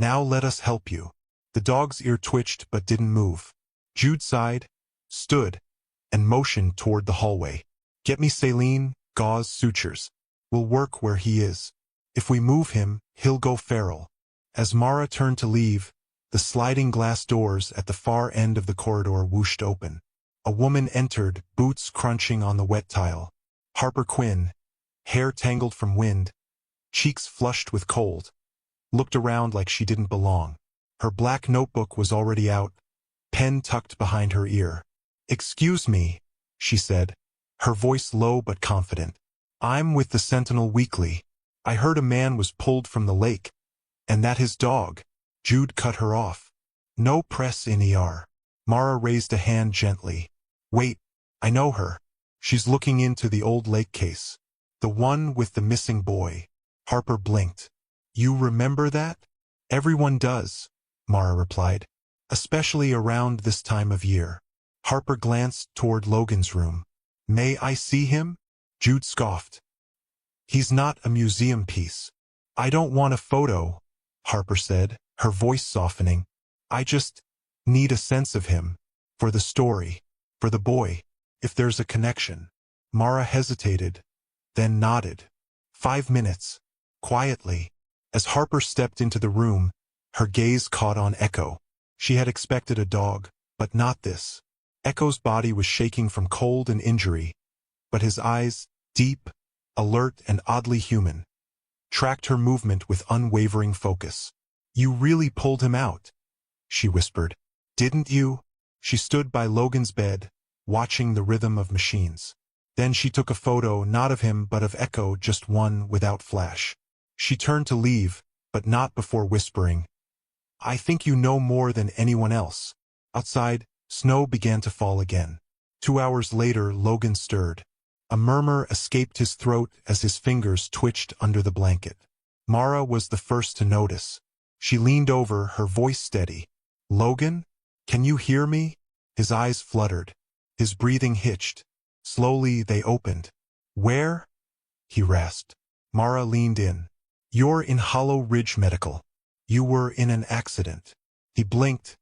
Now let us help you." The dog's ear twitched but didn't move. Jude sighed, stood, and motioned toward the hallway. "Get me saline, gauze, sutures. We'll work where he is." If we move him, he'll go feral. As Mara turned to leave, the sliding glass doors at the far end of the corridor whooshed open. A woman entered, boots crunching on the wet tile. Harper Quinn, hair tangled from wind, cheeks flushed with cold, looked around like she didn't belong. Her black notebook was already out, pen tucked behind her ear. "Excuse me," she said, her voice low but confident. "I'm with the Sentinel Weekly. I heard a man was pulled from the lake, and that his dog." Jude cut her off. "No press in ER." Mara raised a hand gently. "Wait, I know her. She's looking into the old lake case. The one with the missing boy." Harper blinked. "You remember that?" "Everyone does," Mara replied, "especially around this time of year." Harper glanced toward Logan's room. "May I see him?" Jude scoffed. "He's not a museum piece." "I don't want a photo," Harper said, her voice softening. "I just need a sense of him. For the story. For the boy. If there's a connection." Mara hesitated, then nodded. 5 minutes. Quietly. As Harper stepped into the room, her gaze caught on Echo. She had expected a dog, but not this. Echo's body was shaking from cold and injury, but his eyes, deep, alert and oddly human, tracked her movement with unwavering focus. "You really pulled him out," she whispered. "Didn't you?" She stood by Logan's bed, watching the rhythm of machines. Then she took a photo, not of him but of Echo, just one without flash. She turned to leave, but not before whispering, "I think you know more than anyone else." Outside, snow began to fall again. 2 hours later, Logan stirred. A murmur escaped his throat as his fingers twitched under the blanket. Mara was the first to notice. She leaned over, her voice steady. "Logan? Can you hear me?" His eyes fluttered. His breathing hitched. Slowly they opened. "Where?" he rasped. Mara leaned in. "You're in Hollow Ridge Medical. You were in an accident." He blinked,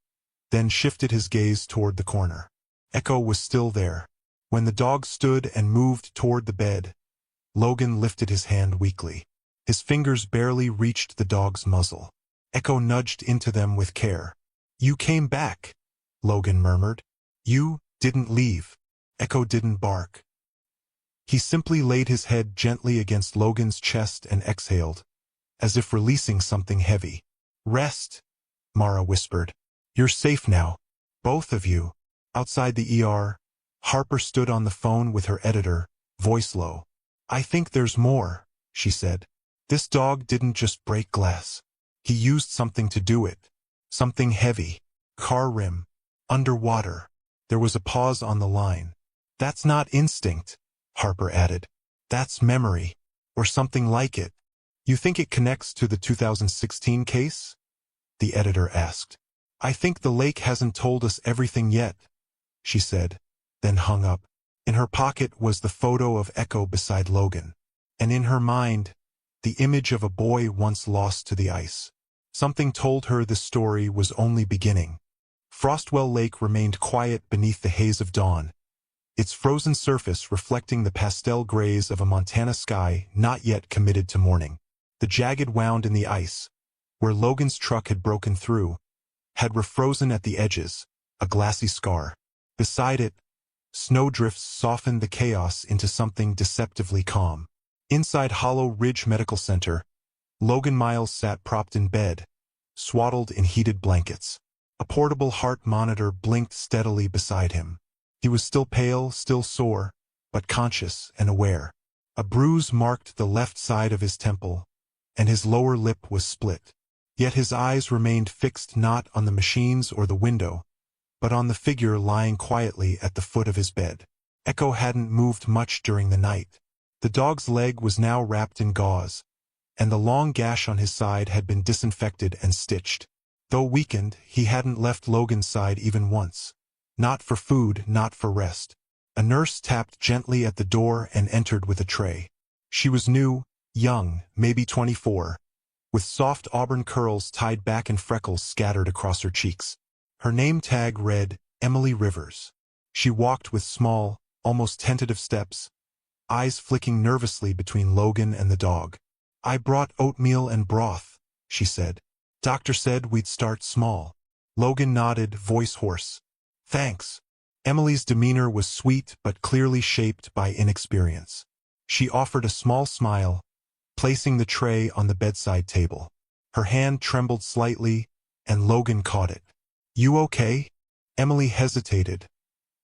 then shifted his gaze toward the corner. Echo was still there. When the dog stood and moved toward the bed, Logan lifted his hand weakly. His fingers barely reached the dog's muzzle. Echo nudged into them with care. "You came back," Logan murmured. "You didn't leave." Echo didn't bark. He simply laid his head gently against Logan's chest and exhaled, as if releasing something heavy. "Rest," Mara whispered. "You're safe now. Both of you." Outside the ER, Harper stood on the phone with her editor, voice low. "I think there's more," she said. "This dog didn't just break glass. He used something to do it. Something heavy. Car rim. Underwater." There was a pause on the line. "That's not instinct," Harper added. "That's memory. Or something like it." "You think it connects to the 2016 case?" the editor asked. "I think the lake hasn't told us everything yet," she said, then hung up. In her pocket was the photo of Echo beside Logan, and in her mind, the image of a boy once lost to the ice. Something told her the story was only beginning. Frostwell Lake remained quiet beneath the haze of dawn, its frozen surface reflecting the pastel grays of a Montana sky not yet committed to morning. The jagged wound in the ice, where Logan's truck had broken through, had refrozen at the edges, a glassy scar. Beside it, snowdrifts softened the chaos into something deceptively calm. Inside Hollow Ridge Medical Center, Logan Miles sat propped in bed, swaddled in heated blankets. A portable heart monitor blinked steadily beside him. He was still pale, still sore, but conscious and aware. A bruise marked the left side of his temple, and his lower lip was split. Yet his eyes remained fixed not on the machines or the window, but on the figure lying quietly at the foot of his bed. Echo hadn't moved much during the night. The dog's leg was now wrapped in gauze, and the long gash on his side had been disinfected and stitched. Though weakened, he hadn't left Logan's side even once. Not for food, not for rest. A nurse tapped gently at the door and entered with a tray. She was new, young, maybe 24, with soft auburn curls tied back and freckles scattered across her cheeks. Her name tag read, Emily Rivers. She walked with small, almost tentative steps, eyes flicking nervously between Logan and the dog. I brought oatmeal and broth, she said. Doctor said we'd start small. Logan nodded, voice hoarse. Thanks. Emily's demeanor was sweet but clearly shaped by inexperience. She offered a small smile, placing the tray on the bedside table. Her hand trembled slightly, and Logan caught it. You okay? Emily hesitated,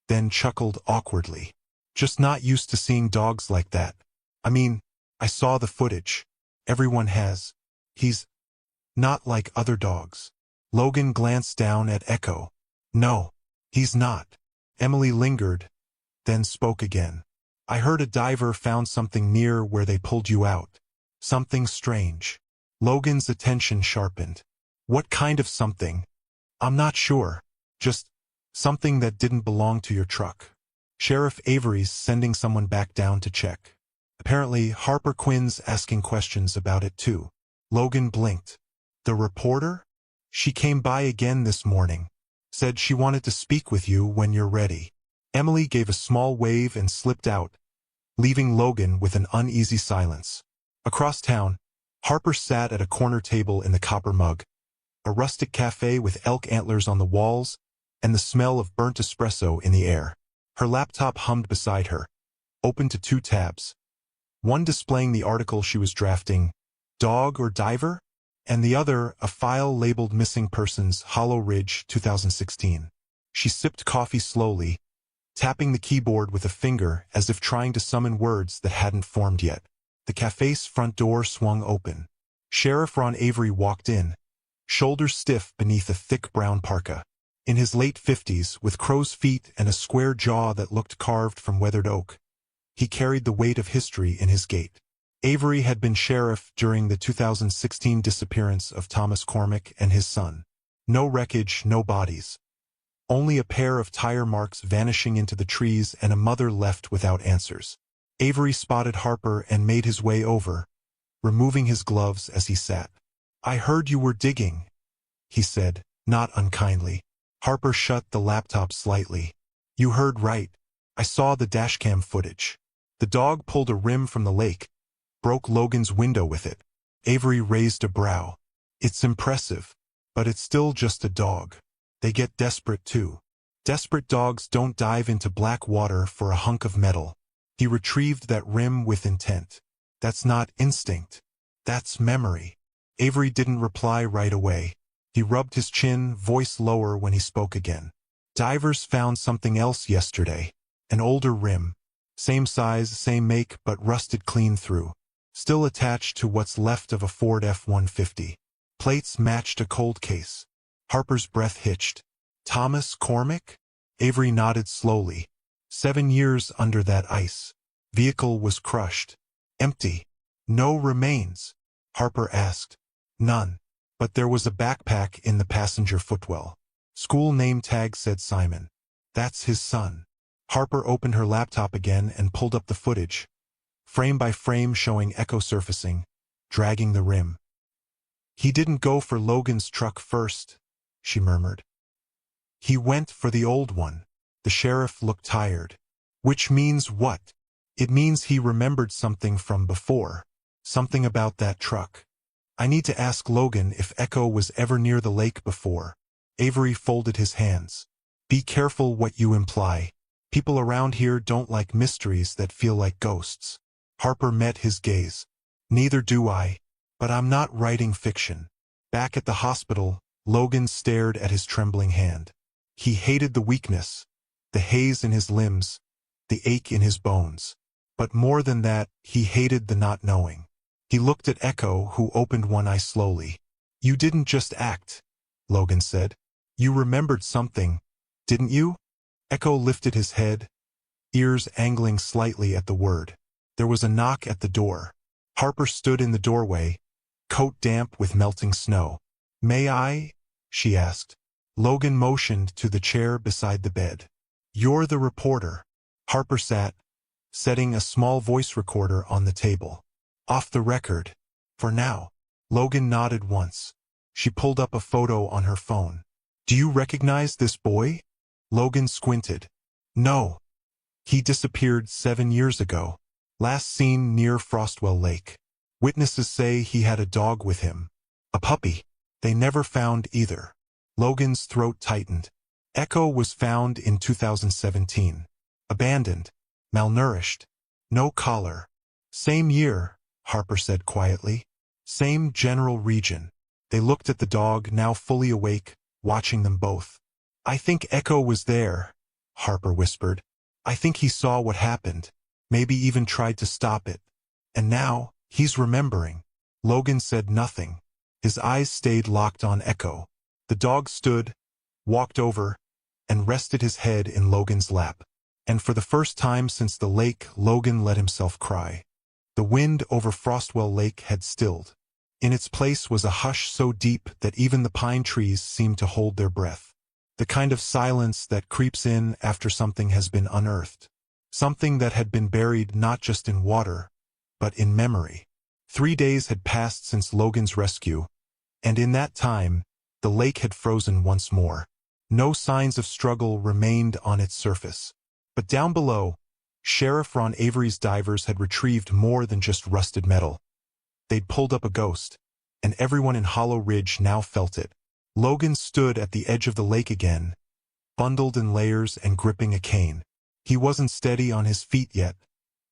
then chuckled awkwardly. Just not used to seeing dogs like that. I mean, I saw the footage. Everyone has. He's not like other dogs. Logan glanced down at Echo. No, he's not. Emily lingered, then spoke again. I heard a diver found something near where they pulled you out. Something strange. Logan's attention sharpened. What kind of something? I'm not sure. Just something that didn't belong to your truck. Sheriff Avery's sending someone back down to check. Apparently, Harper Quinn's asking questions about it too. Logan blinked. The reporter? She came by again this morning. Said she wanted to speak with you when you're ready. Emily gave a small wave and slipped out, leaving Logan with an uneasy silence. Across town, Harper sat at a corner table in the Copper Mug, a rustic cafe with elk antlers on the walls and the smell of burnt espresso in the air. Her laptop hummed beside her, open to 2 tabs. One displaying the article she was drafting, Dog or Diver? And the other, a file labeled Missing Persons, Hollow Ridge, 2016. She sipped coffee slowly, tapping the keyboard with a finger as if trying to summon words that hadn't formed yet. The cafe's front door swung open. Sheriff Ron Avery walked in, shoulders stiff beneath a thick brown parka. In his late 50s, with crow's feet and a square jaw that looked carved from weathered oak, he carried the weight of history in his gait. Avery had been sheriff during the 2016 disappearance of Thomas Cormick and his son. No wreckage, no bodies. Only a pair of tire marks vanishing into the trees and a mother left without answers. Avery spotted Harper and made his way over, removing his gloves as he sat. I heard you were digging, he said, not unkindly. Harper shut the laptop slightly. You heard right. I saw the dashcam footage. The dog pulled a rim from the lake, broke Logan's window with it. Avery raised a brow. It's impressive, but it's still just a dog. They get desperate too. Desperate dogs don't dive into black water for a hunk of metal. He retrieved that rim with intent. That's not instinct. That's memory. Avery didn't reply right away. He rubbed his chin, voice lower when he spoke again. Divers found something else yesterday. An older rim. Same size, same make, but rusted clean through. Still attached to what's left of a Ford F-150. Plates matched a cold case. Harper's breath hitched. Thomas Cormick? Avery nodded slowly. 7 years under that ice. Vehicle was crushed. Empty. No remains. Harper asked. None. But there was a backpack in the passenger footwell. School name tag said Simon. That's his son. Harper opened her laptop again and pulled up the footage, frame by frame showing Echo surfacing, dragging the rim. He didn't go for Logan's truck first, she murmured. He went for the old one. The sheriff looked tired. Which means what? It means he remembered something from before. Something about that truck. I need to ask Logan if Echo was ever near the lake before. Avery folded his hands. Be careful what you imply. People around here don't like mysteries that feel like ghosts. Harper met his gaze. Neither do I. But I'm not writing fiction. Back at the hospital, Logan stared at his trembling hand. He hated the weakness, the haze in his limbs, the ache in his bones. But more than that, he hated the not knowing. He looked at Echo, who opened one eye slowly. You didn't just act, Logan said. You remembered something, didn't you? Echo lifted his head, ears angling slightly at the word. There was a knock at the door. Harper stood in the doorway, coat damp with melting snow. May I? She asked. Logan motioned to the chair beside the bed. You're the reporter. Harper sat, setting a small voice recorder on the table. Off the record. For now. Logan nodded once. She pulled up a photo on her phone. Do you recognize this boy? Logan squinted. No. He disappeared 7 years ago. Last seen near Frostwell Lake. Witnesses say he had a dog with him. A puppy. They never found either. Logan's throat tightened. Echo was found in 2017. Abandoned. Malnourished. No collar. Same year, Harper said quietly. Same general region. They looked at the dog, now fully awake, watching them both. I think Echo was there, Harper whispered. I think he saw what happened, maybe even tried to stop it. And now, he's remembering. Logan said nothing. His eyes stayed locked on Echo. The dog stood, walked over, and rested his head in Logan's lap. And for the first time since the lake, Logan let himself cry. The wind over Frostwell Lake had stilled. In its place was a hush so deep that even the pine trees seemed to hold their breath. The kind of silence that creeps in after something has been unearthed. Something that had been buried not just in water, but in memory. 3 days had passed since Logan's rescue, and in that time, the lake had frozen once more. No signs of struggle remained on its surface. But down below, Sheriff Ron Avery's divers had retrieved more than just rusted metal. They'd pulled up a ghost, and everyone in Hollow Ridge now felt it. Logan stood at the edge of the lake again, bundled in layers and gripping a cane. He wasn't steady on his feet yet,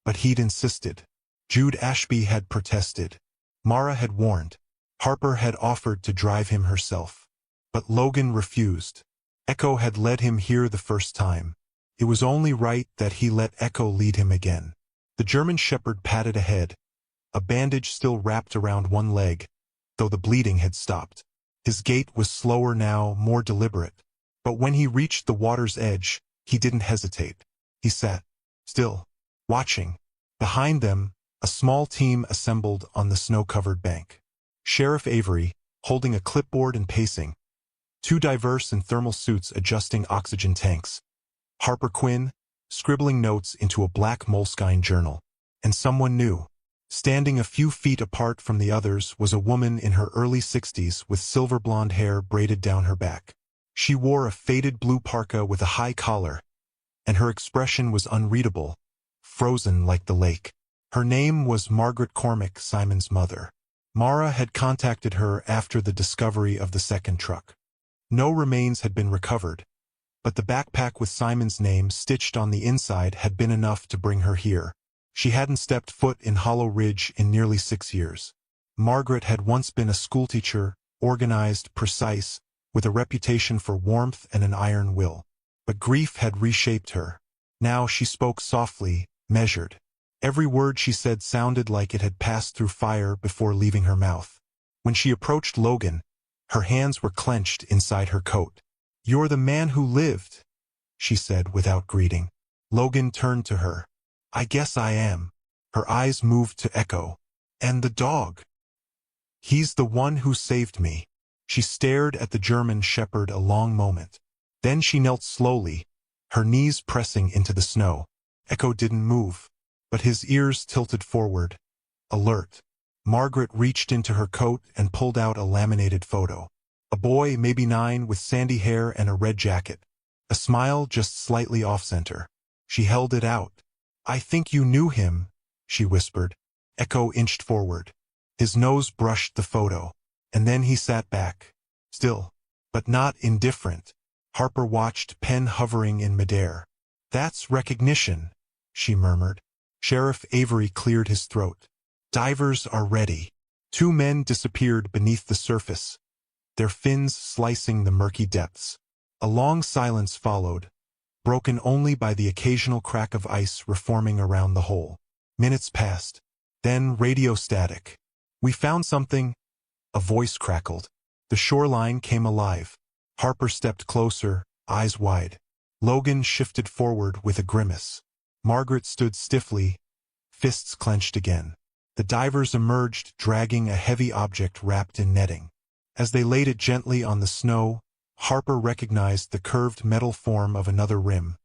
but he'd insisted. Jude Ashby had protested. Mara had warned. Harper had offered to drive him herself. But Logan refused. Echo had led him here the first time. It was only right that he let Echo lead him again. The German shepherd padded ahead, a bandage still wrapped around one leg, though the bleeding had stopped. His gait was slower now, more deliberate. But when he reached the water's edge, he didn't hesitate. He sat, still, watching. Behind them, a small team assembled on the snow-covered bank. Sheriff Avery, holding a clipboard and pacing. 2 divers in thermal suits adjusting oxygen tanks. Harper Quinn, scribbling notes into a black moleskine journal. And someone new. Standing a few feet apart from the others was a woman in her early 60s with silver blonde hair braided down her back. She wore a faded blue parka with a high collar, and her expression was unreadable, frozen like the lake. Her name was Margaret Cormack, Simon's mother. Mara had contacted her after the discovery of the second truck. No remains had been recovered, but the backpack with Simon's name stitched on the inside had been enough to bring her here. She hadn't stepped foot in Hollow Ridge in nearly 6 years. Margaret had once been a schoolteacher, organized, precise, with a reputation for warmth and an iron will. But grief had reshaped her. Now she spoke softly, measured. Every word she said sounded like it had passed through fire before leaving her mouth. When she approached Logan, her hands were clenched inside her coat. "You're the man who lived," she said without greeting. Logan turned to her. "I guess I am." Her eyes moved to Echo. "And the dog. He's the one who saved me." She stared at the German shepherd a long moment. Then she knelt slowly, her knees pressing into the snow. Echo didn't move, but his ears tilted forward, alert. Margaret reached into her coat and pulled out a laminated photo. A boy, maybe 9, with sandy hair and a red jacket. A smile just slightly off-center. She held it out. "I think you knew him," she whispered. Echo inched forward. His nose brushed the photo, and then he sat back, still, but not indifferent. Harper watched, pen hovering in midair. "That's recognition," she murmured. Sheriff Avery cleared his throat. "Divers are ready." 2 men disappeared beneath the surface, their fins slicing the murky depths. A long silence followed, broken only by the occasional crack of ice reforming around the hole. Minutes passed. Then radio static. "We found something," a voice crackled. The shoreline came alive. Harper stepped closer, eyes wide. Logan shifted forward with a grimace. Margaret stood stiffly, fists clenched again. The divers emerged, dragging a heavy object wrapped in netting. As they laid it gently on the snow, Harper recognized the curved metal form of another rim.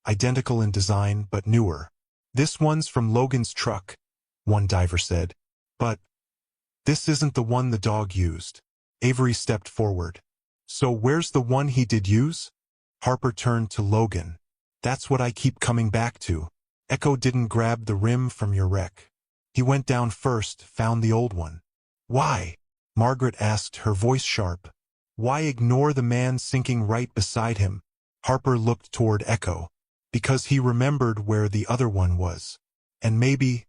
Identical in design, but newer. "This one's from Logan's truck," one diver said. "But this isn't the one the dog used." Avery stepped forward. "So where's the one he did use?" Harper turned to Logan. "That's what I keep coming back to. Echo didn't grab the rim from your wreck. He went down first, found the old one. Why? Margaret asked, her voice sharp. Why ignore the man sinking right beside him? Harper looked toward Echo. Because he remembered where the other one was. And maybe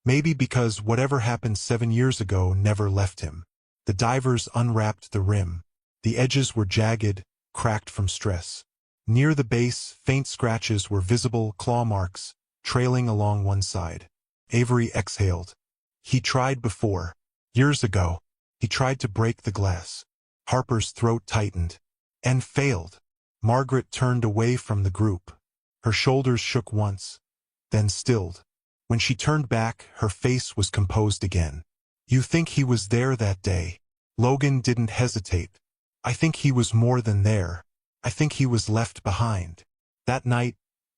because whatever happened 7 years ago never left him. The divers unwrapped the rim. The edges were jagged, cracked from stress. Near the base, faint scratches were visible, claw marks, trailing along one side. Avery exhaled. He tried before. Years ago. He tried to break the glass. Harper's throat tightened. And failed. Margaret turned away from the group. Her shoulders shook once, then stilled. When she turned back, her face was composed again. You think he was there that day? Logan didn't hesitate. I think he was more than there. I think he was left behind. That night,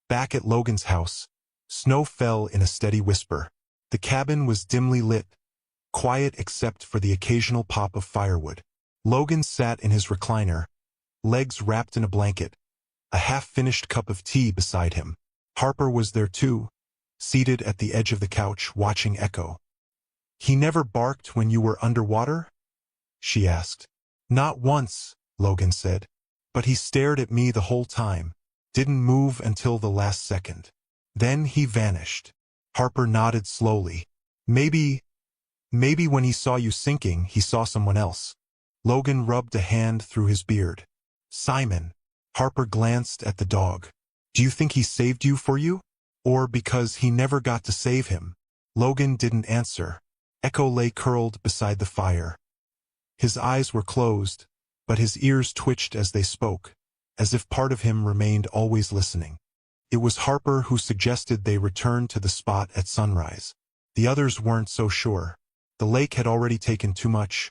back at Logan's house, snow fell in a steady whisper. The cabin was dimly lit, quiet except for the occasional pop of firewood. Logan sat in his recliner, legs wrapped in a blanket, a half-finished cup of tea beside him. Harper was there too, seated at the edge of the couch watching Echo. He never barked when you were underwater? She asked. Not once, Logan said. But he stared at me the whole time, didn't move until the last second. Then he vanished. Harper nodded slowly. Maybe when he saw you sinking, he saw someone else. Logan rubbed a hand through his beard. Simon. Harper glanced at the dog. Do you think he saved you for you? Or because he never got to save him? Logan didn't answer. Echo lay curled beside the fire. His eyes were closed, but his ears twitched as they spoke, as if part of him remained always listening. It was Harper who suggested they return to the spot at sunrise. The others weren't so sure. The lake had already taken too much.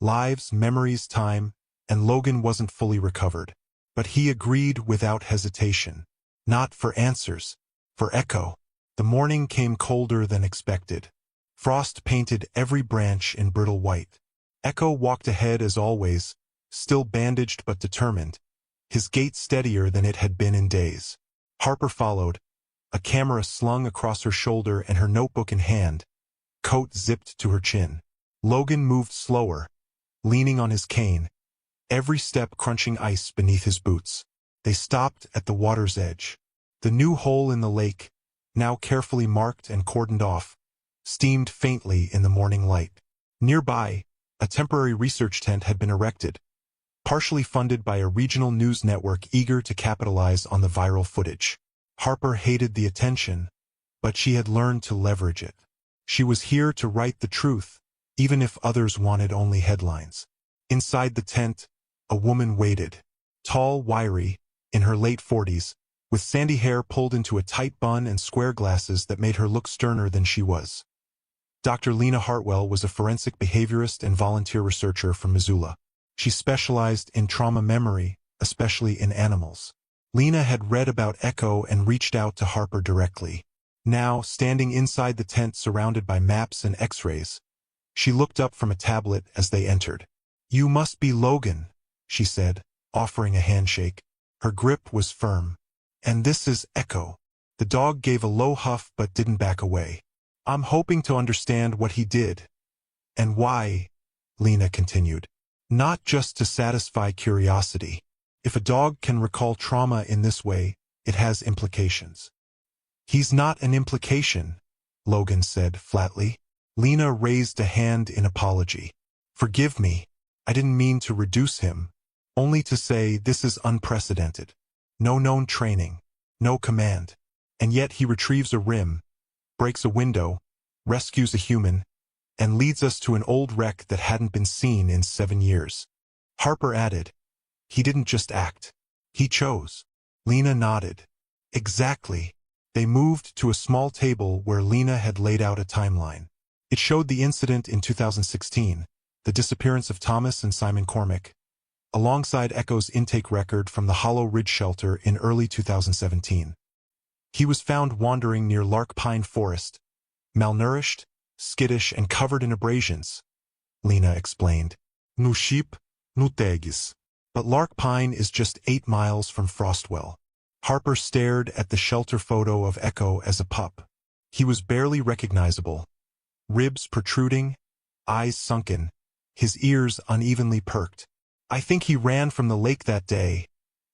Lives, memories, time, and Logan wasn't fully recovered. But he agreed without hesitation. Not for answers. For Echo. The morning came colder than expected. Frost painted every branch in brittle white. Echo walked ahead as always, still bandaged but determined, his gait steadier than it had been in days. Harper followed, a camera slung across her shoulder and her notebook in hand, coat zipped to her chin. Logan moved slower, leaning on his cane, every step crunching ice beneath his boots. They stopped at the water's edge. The new hole in the lake, now carefully marked and cordoned off, steamed faintly in the morning light. Nearby, a temporary research tent had been erected, partially funded by a regional news network eager to capitalize on the viral footage. Harper hated the attention, but she had learned to leverage it. She was here to write the truth, even if others wanted only headlines. Inside the tent, a woman waited. Tall, wiry, in her late 40s, with sandy hair pulled into a tight bun and square glasses that made her look sterner than she was. Dr. Lena Hartwell was a forensic behaviorist and volunteer researcher from Missoula. She specialized in trauma memory, especially in animals. Lena had read about Echo and reached out to Harper directly. Now, standing inside the tent surrounded by maps and x-rays, she looked up from a tablet as they entered. You must be Logan, she said, offering a handshake. Her grip was firm. And this is Echo. The dog gave a low huff but didn't back away. I'm hoping to understand what he did. And why, Lena continued. Not just to satisfy curiosity. If a dog can recall trauma in this way, it has implications. He's not an implication, Logan said flatly. Lena raised a hand in apology. Forgive me. I didn't mean to reduce him. Only to say this is unprecedented. No known training. No command. And yet he retrieves a rim, breaks a window, rescues a human, and leads us to an old wreck that hadn't been seen in 7 years. Harper added, he didn't just act. He chose. Lena nodded. Exactly. They moved to a small table where Lena had laid out a timeline. It showed the incident in 2016, the disappearance of Thomas and Simon Cormick, alongside Echo's intake record from the Hollow Ridge Shelter in early 2017. He was found wandering near Lark Pine Forest, malnourished, skittish, and covered in abrasions, Lena explained. No sheep, no tegis. But Lark Pine is just 8 miles from Frostwell. Harper stared at the shelter photo of Echo as a pup. He was barely recognizable. Ribs protruding, eyes sunken, his ears unevenly perked. "I think he ran from the lake that day,"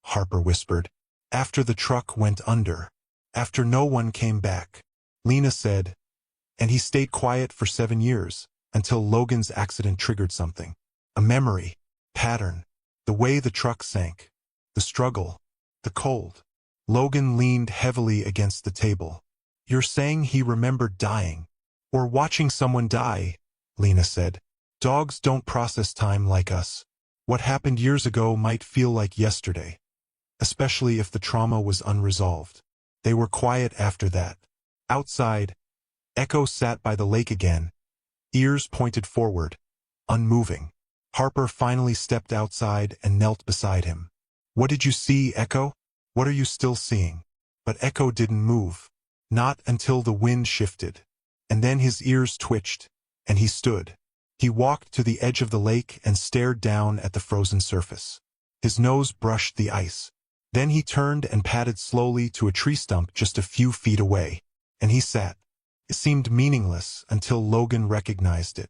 Harper whispered. "After the truck went under. After no one came back." Lena said, "And he stayed quiet for 7 years, until Logan's accident triggered something. A memory, pattern, the way the truck sank, the struggle, the cold." Logan leaned heavily against the table. "You're saying he remembered dying, or watching someone die," Lena said. "Dogs don't process time like us. What happened years ago might feel like yesterday, especially if the trauma was unresolved." They were quiet after that. Outside, Echo sat by the lake again, ears pointed forward, unmoving. Harper finally stepped outside and knelt beside him. "What did you see, Echo? What are you still seeing?" But Echo didn't move. Not until the wind shifted. And then his ears twitched, and he stood. He walked to the edge of the lake and stared down at the frozen surface. His nose brushed the ice. Then he turned and padded slowly to a tree stump just a few feet away. And he sat. It seemed meaningless until Logan recognized it.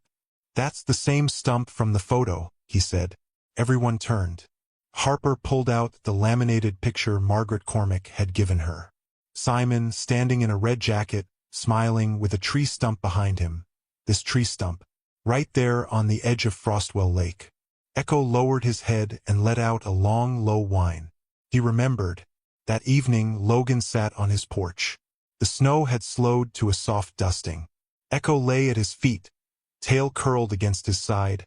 "That's the same stump from the photo," he said. Everyone turned. Harper pulled out the laminated picture Margaret Cormick had given her. Simon, standing in a red jacket, smiling with a tree stump behind him. This tree stump, right there on the edge of Frostwell Lake. Echo lowered his head and let out a long, low whine. He remembered. That evening, Logan sat on his porch. The snow had slowed to a soft dusting. Echo lay at his feet, tail curled against his side,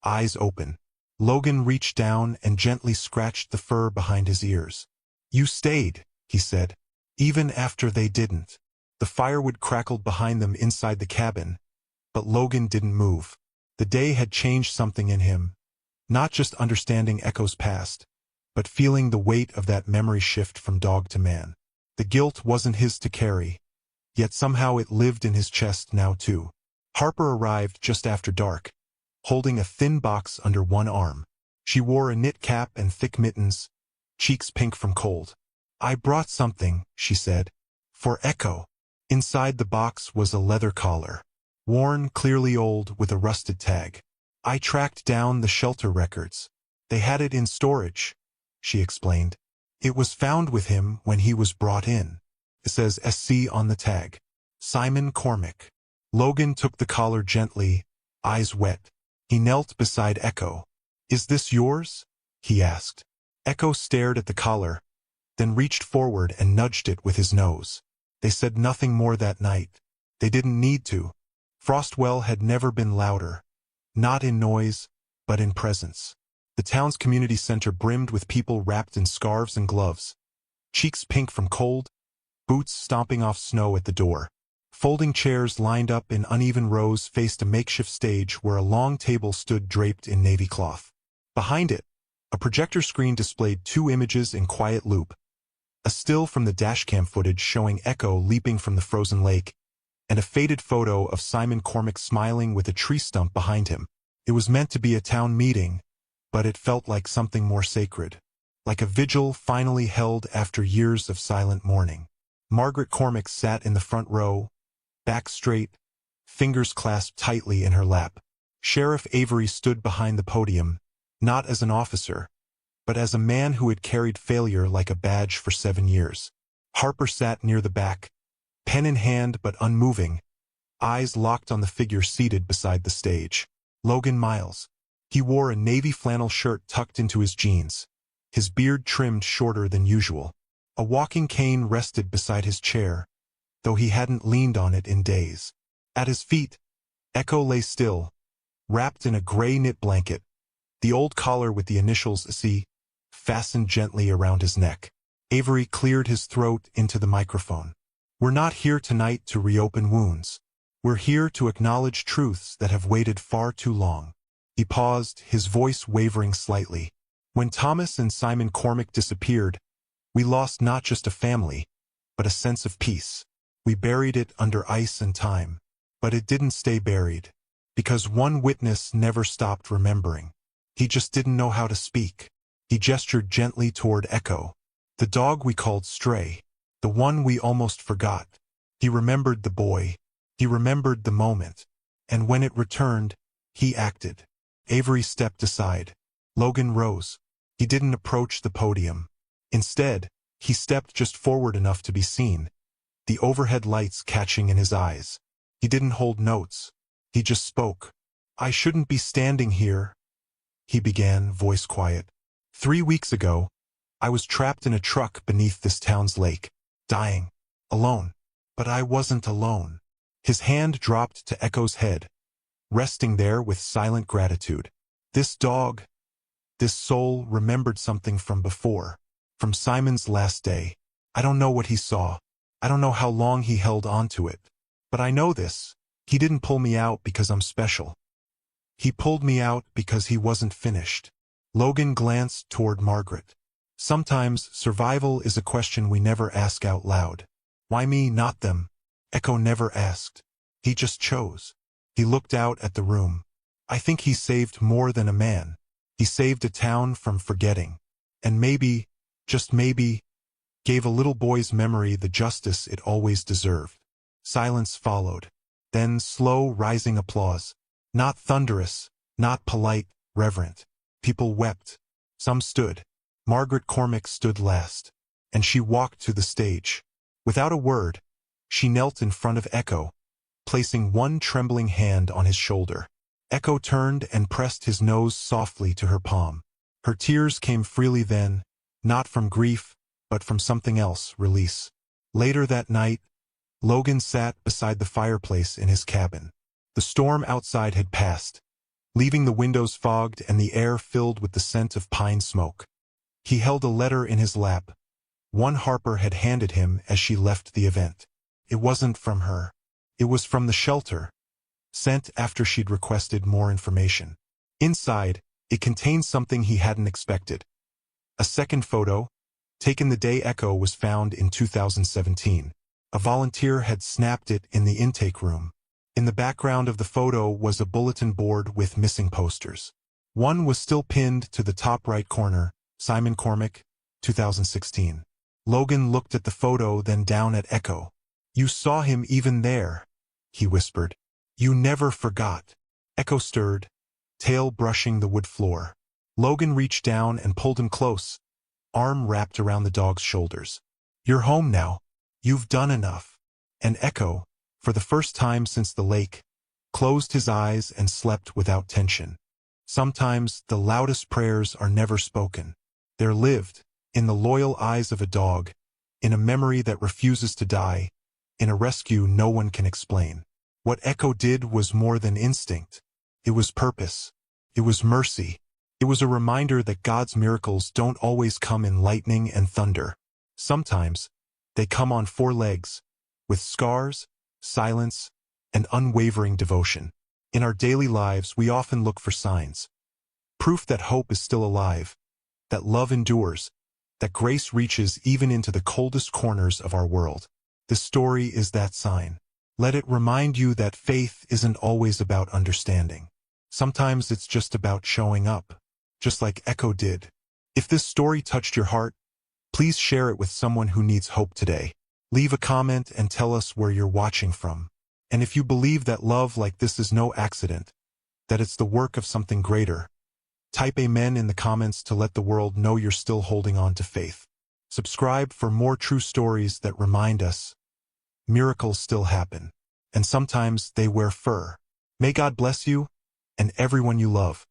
eyes open. Logan reached down and gently scratched the fur behind his ears. "You stayed," he said, "even after they didn't." The firewood crackled behind them inside the cabin, but Logan didn't move. The day had changed something in him, not just understanding Echo's past, but feeling the weight of that memory shift from dog to man. The guilt wasn't his to carry, yet somehow it lived in his chest now too. Harper arrived just after dark, holding a thin box under one arm. She wore a knit cap and thick mittens, cheeks pink from cold. "I brought something," she said, "for Echo." Inside the box was a leather collar, worn, clearly old, with a rusted tag. "I tracked down the shelter records. They had it in storage," she explained. "It was found with him when he was brought in. It says SC on the tag. Simon Cormick." Logan took the collar gently, eyes wet. He knelt beside Echo. "Is this yours?" he asked. Echo stared at the collar, then reached forward and nudged it with his nose. They said nothing more that night. They didn't need to. Frostwell had never been louder. Not in noise, but in presence. The town's community center brimmed with people wrapped in scarves and gloves, cheeks pink from cold, boots stomping off snow at the door. Folding chairs lined up in uneven rows faced a makeshift stage where a long table stood draped in navy cloth. Behind it, a projector screen displayed 2 images in quiet loop. A still from the dashcam footage showing Echo leaping from the frozen lake, and a faded photo of Simon Cormick smiling with a tree stump behind him. It was meant to be a town meeting, but it felt like something more sacred. Like a vigil finally held after years of silent mourning. Margaret Cormick sat in the front row, back straight, fingers clasped tightly in her lap. Sheriff Avery stood behind the podium, not as an officer, but as a man who had carried failure like a badge for 7 years. Harper sat near the back, pen in hand but unmoving, eyes locked on the figure seated beside the stage. Logan Miles. He wore a navy flannel shirt tucked into his jeans, his beard trimmed shorter than usual. A walking cane rested beside his chair, though he hadn't leaned on it in days. At his feet, Echo lay still, wrapped in a gray knit blanket, the old collar with the initials SC fastened gently around his neck. Avery cleared his throat into the microphone. "We're not here tonight to reopen wounds. We're here to acknowledge truths that have waited far too long." He paused, his voice wavering slightly. "When Thomas and Simon Cormick disappeared, we lost not just a family, but a sense of peace. We buried it under ice and time. But it didn't stay buried, because one witness never stopped remembering. He just didn't know how to speak." He gestured gently toward Echo. "The dog we called Stray. The one we almost forgot. He remembered the boy. He remembered the moment. And when it returned, he acted. Avery stepped aside. Logan rose. He didn't approach the podium. Instead, he stepped just forward enough to be seen, the overhead lights catching in his eyes. He didn't hold notes. He just spoke. "I shouldn't be standing here," he began, voice quiet. "3 weeks ago, I was trapped in a truck beneath this town's lake, dying, alone. But I wasn't alone." His hand dropped to Echo's head, resting there with silent gratitude. This dog, this soul remembered something from before, from Simon's last day. I don't know what he saw. I don't know how long he held on to it. But I know this. He didn't pull me out because I'm special. He pulled me out because he wasn't finished. Logan glanced toward Margaret. Sometimes survival is a question we never ask out loud. Why me, not them? Echo never asked. He just chose. He looked out at the room. I think he saved more than a man. He saved a town from forgetting. And maybe, just maybe, gave a little boy's memory the justice it always deserved. Silence followed. Then slow, rising applause. Not thunderous, not polite, reverent. People wept. Some stood. Margaret Cormack stood last. And she walked to the stage. Without a word, she knelt in front of Echo, placing one trembling hand on his shoulder. Echo turned and pressed his nose softly to her palm. Her tears came freely then, not from grief, but from something else, release. Later that night, Logan sat beside the fireplace in his cabin. The storm outside had passed, leaving the windows fogged and the air filled with the scent of pine smoke. He held a letter in his lap. One Harper had handed him as she left the event. It wasn't from her. It was from the shelter, sent after she'd requested more information. Inside, it contained something he hadn't expected. A second photo, taken the day Echo was found in 2017. A volunteer had snapped it in the intake room. In the background of the photo was a bulletin board with missing posters. One was still pinned to the top right corner, Simon Cormack, 2016. Logan looked at the photo, then down at Echo. "You saw him even there," he whispered. "You never forgot." Echo stirred, tail brushing the wood floor. Logan reached down and pulled him close, arm wrapped around the dog's shoulders. "You're home now. You've done enough." And Echo, for the first time since the lake, closed his eyes and slept without tension. Sometimes the loudest prayers are never spoken. They're lived, in the loyal eyes of a dog, in a memory that refuses to die, in a rescue no one can explain. What Echo did was more than instinct. It was purpose. It was mercy. It was a reminder that God's miracles don't always come in lightning and thunder. Sometimes, they come on 4 legs, with scars, silence, and unwavering devotion. In our daily lives, we often look for signs. Proof that hope is still alive, that love endures, that grace reaches even into the coldest corners of our world. This story is that sign. Let it remind you that faith isn't always about understanding. Sometimes it's just about showing up, just like Echo did. If this story touched your heart, please share it with someone who needs hope today. Leave a comment and tell us where you're watching from. And if you believe that love like this is no accident, that it's the work of something greater, type amen in the comments to let the world know you're still holding on to faith. Subscribe for more true stories that remind us miracles still happen, and sometimes they wear fur. May God bless you and everyone you love.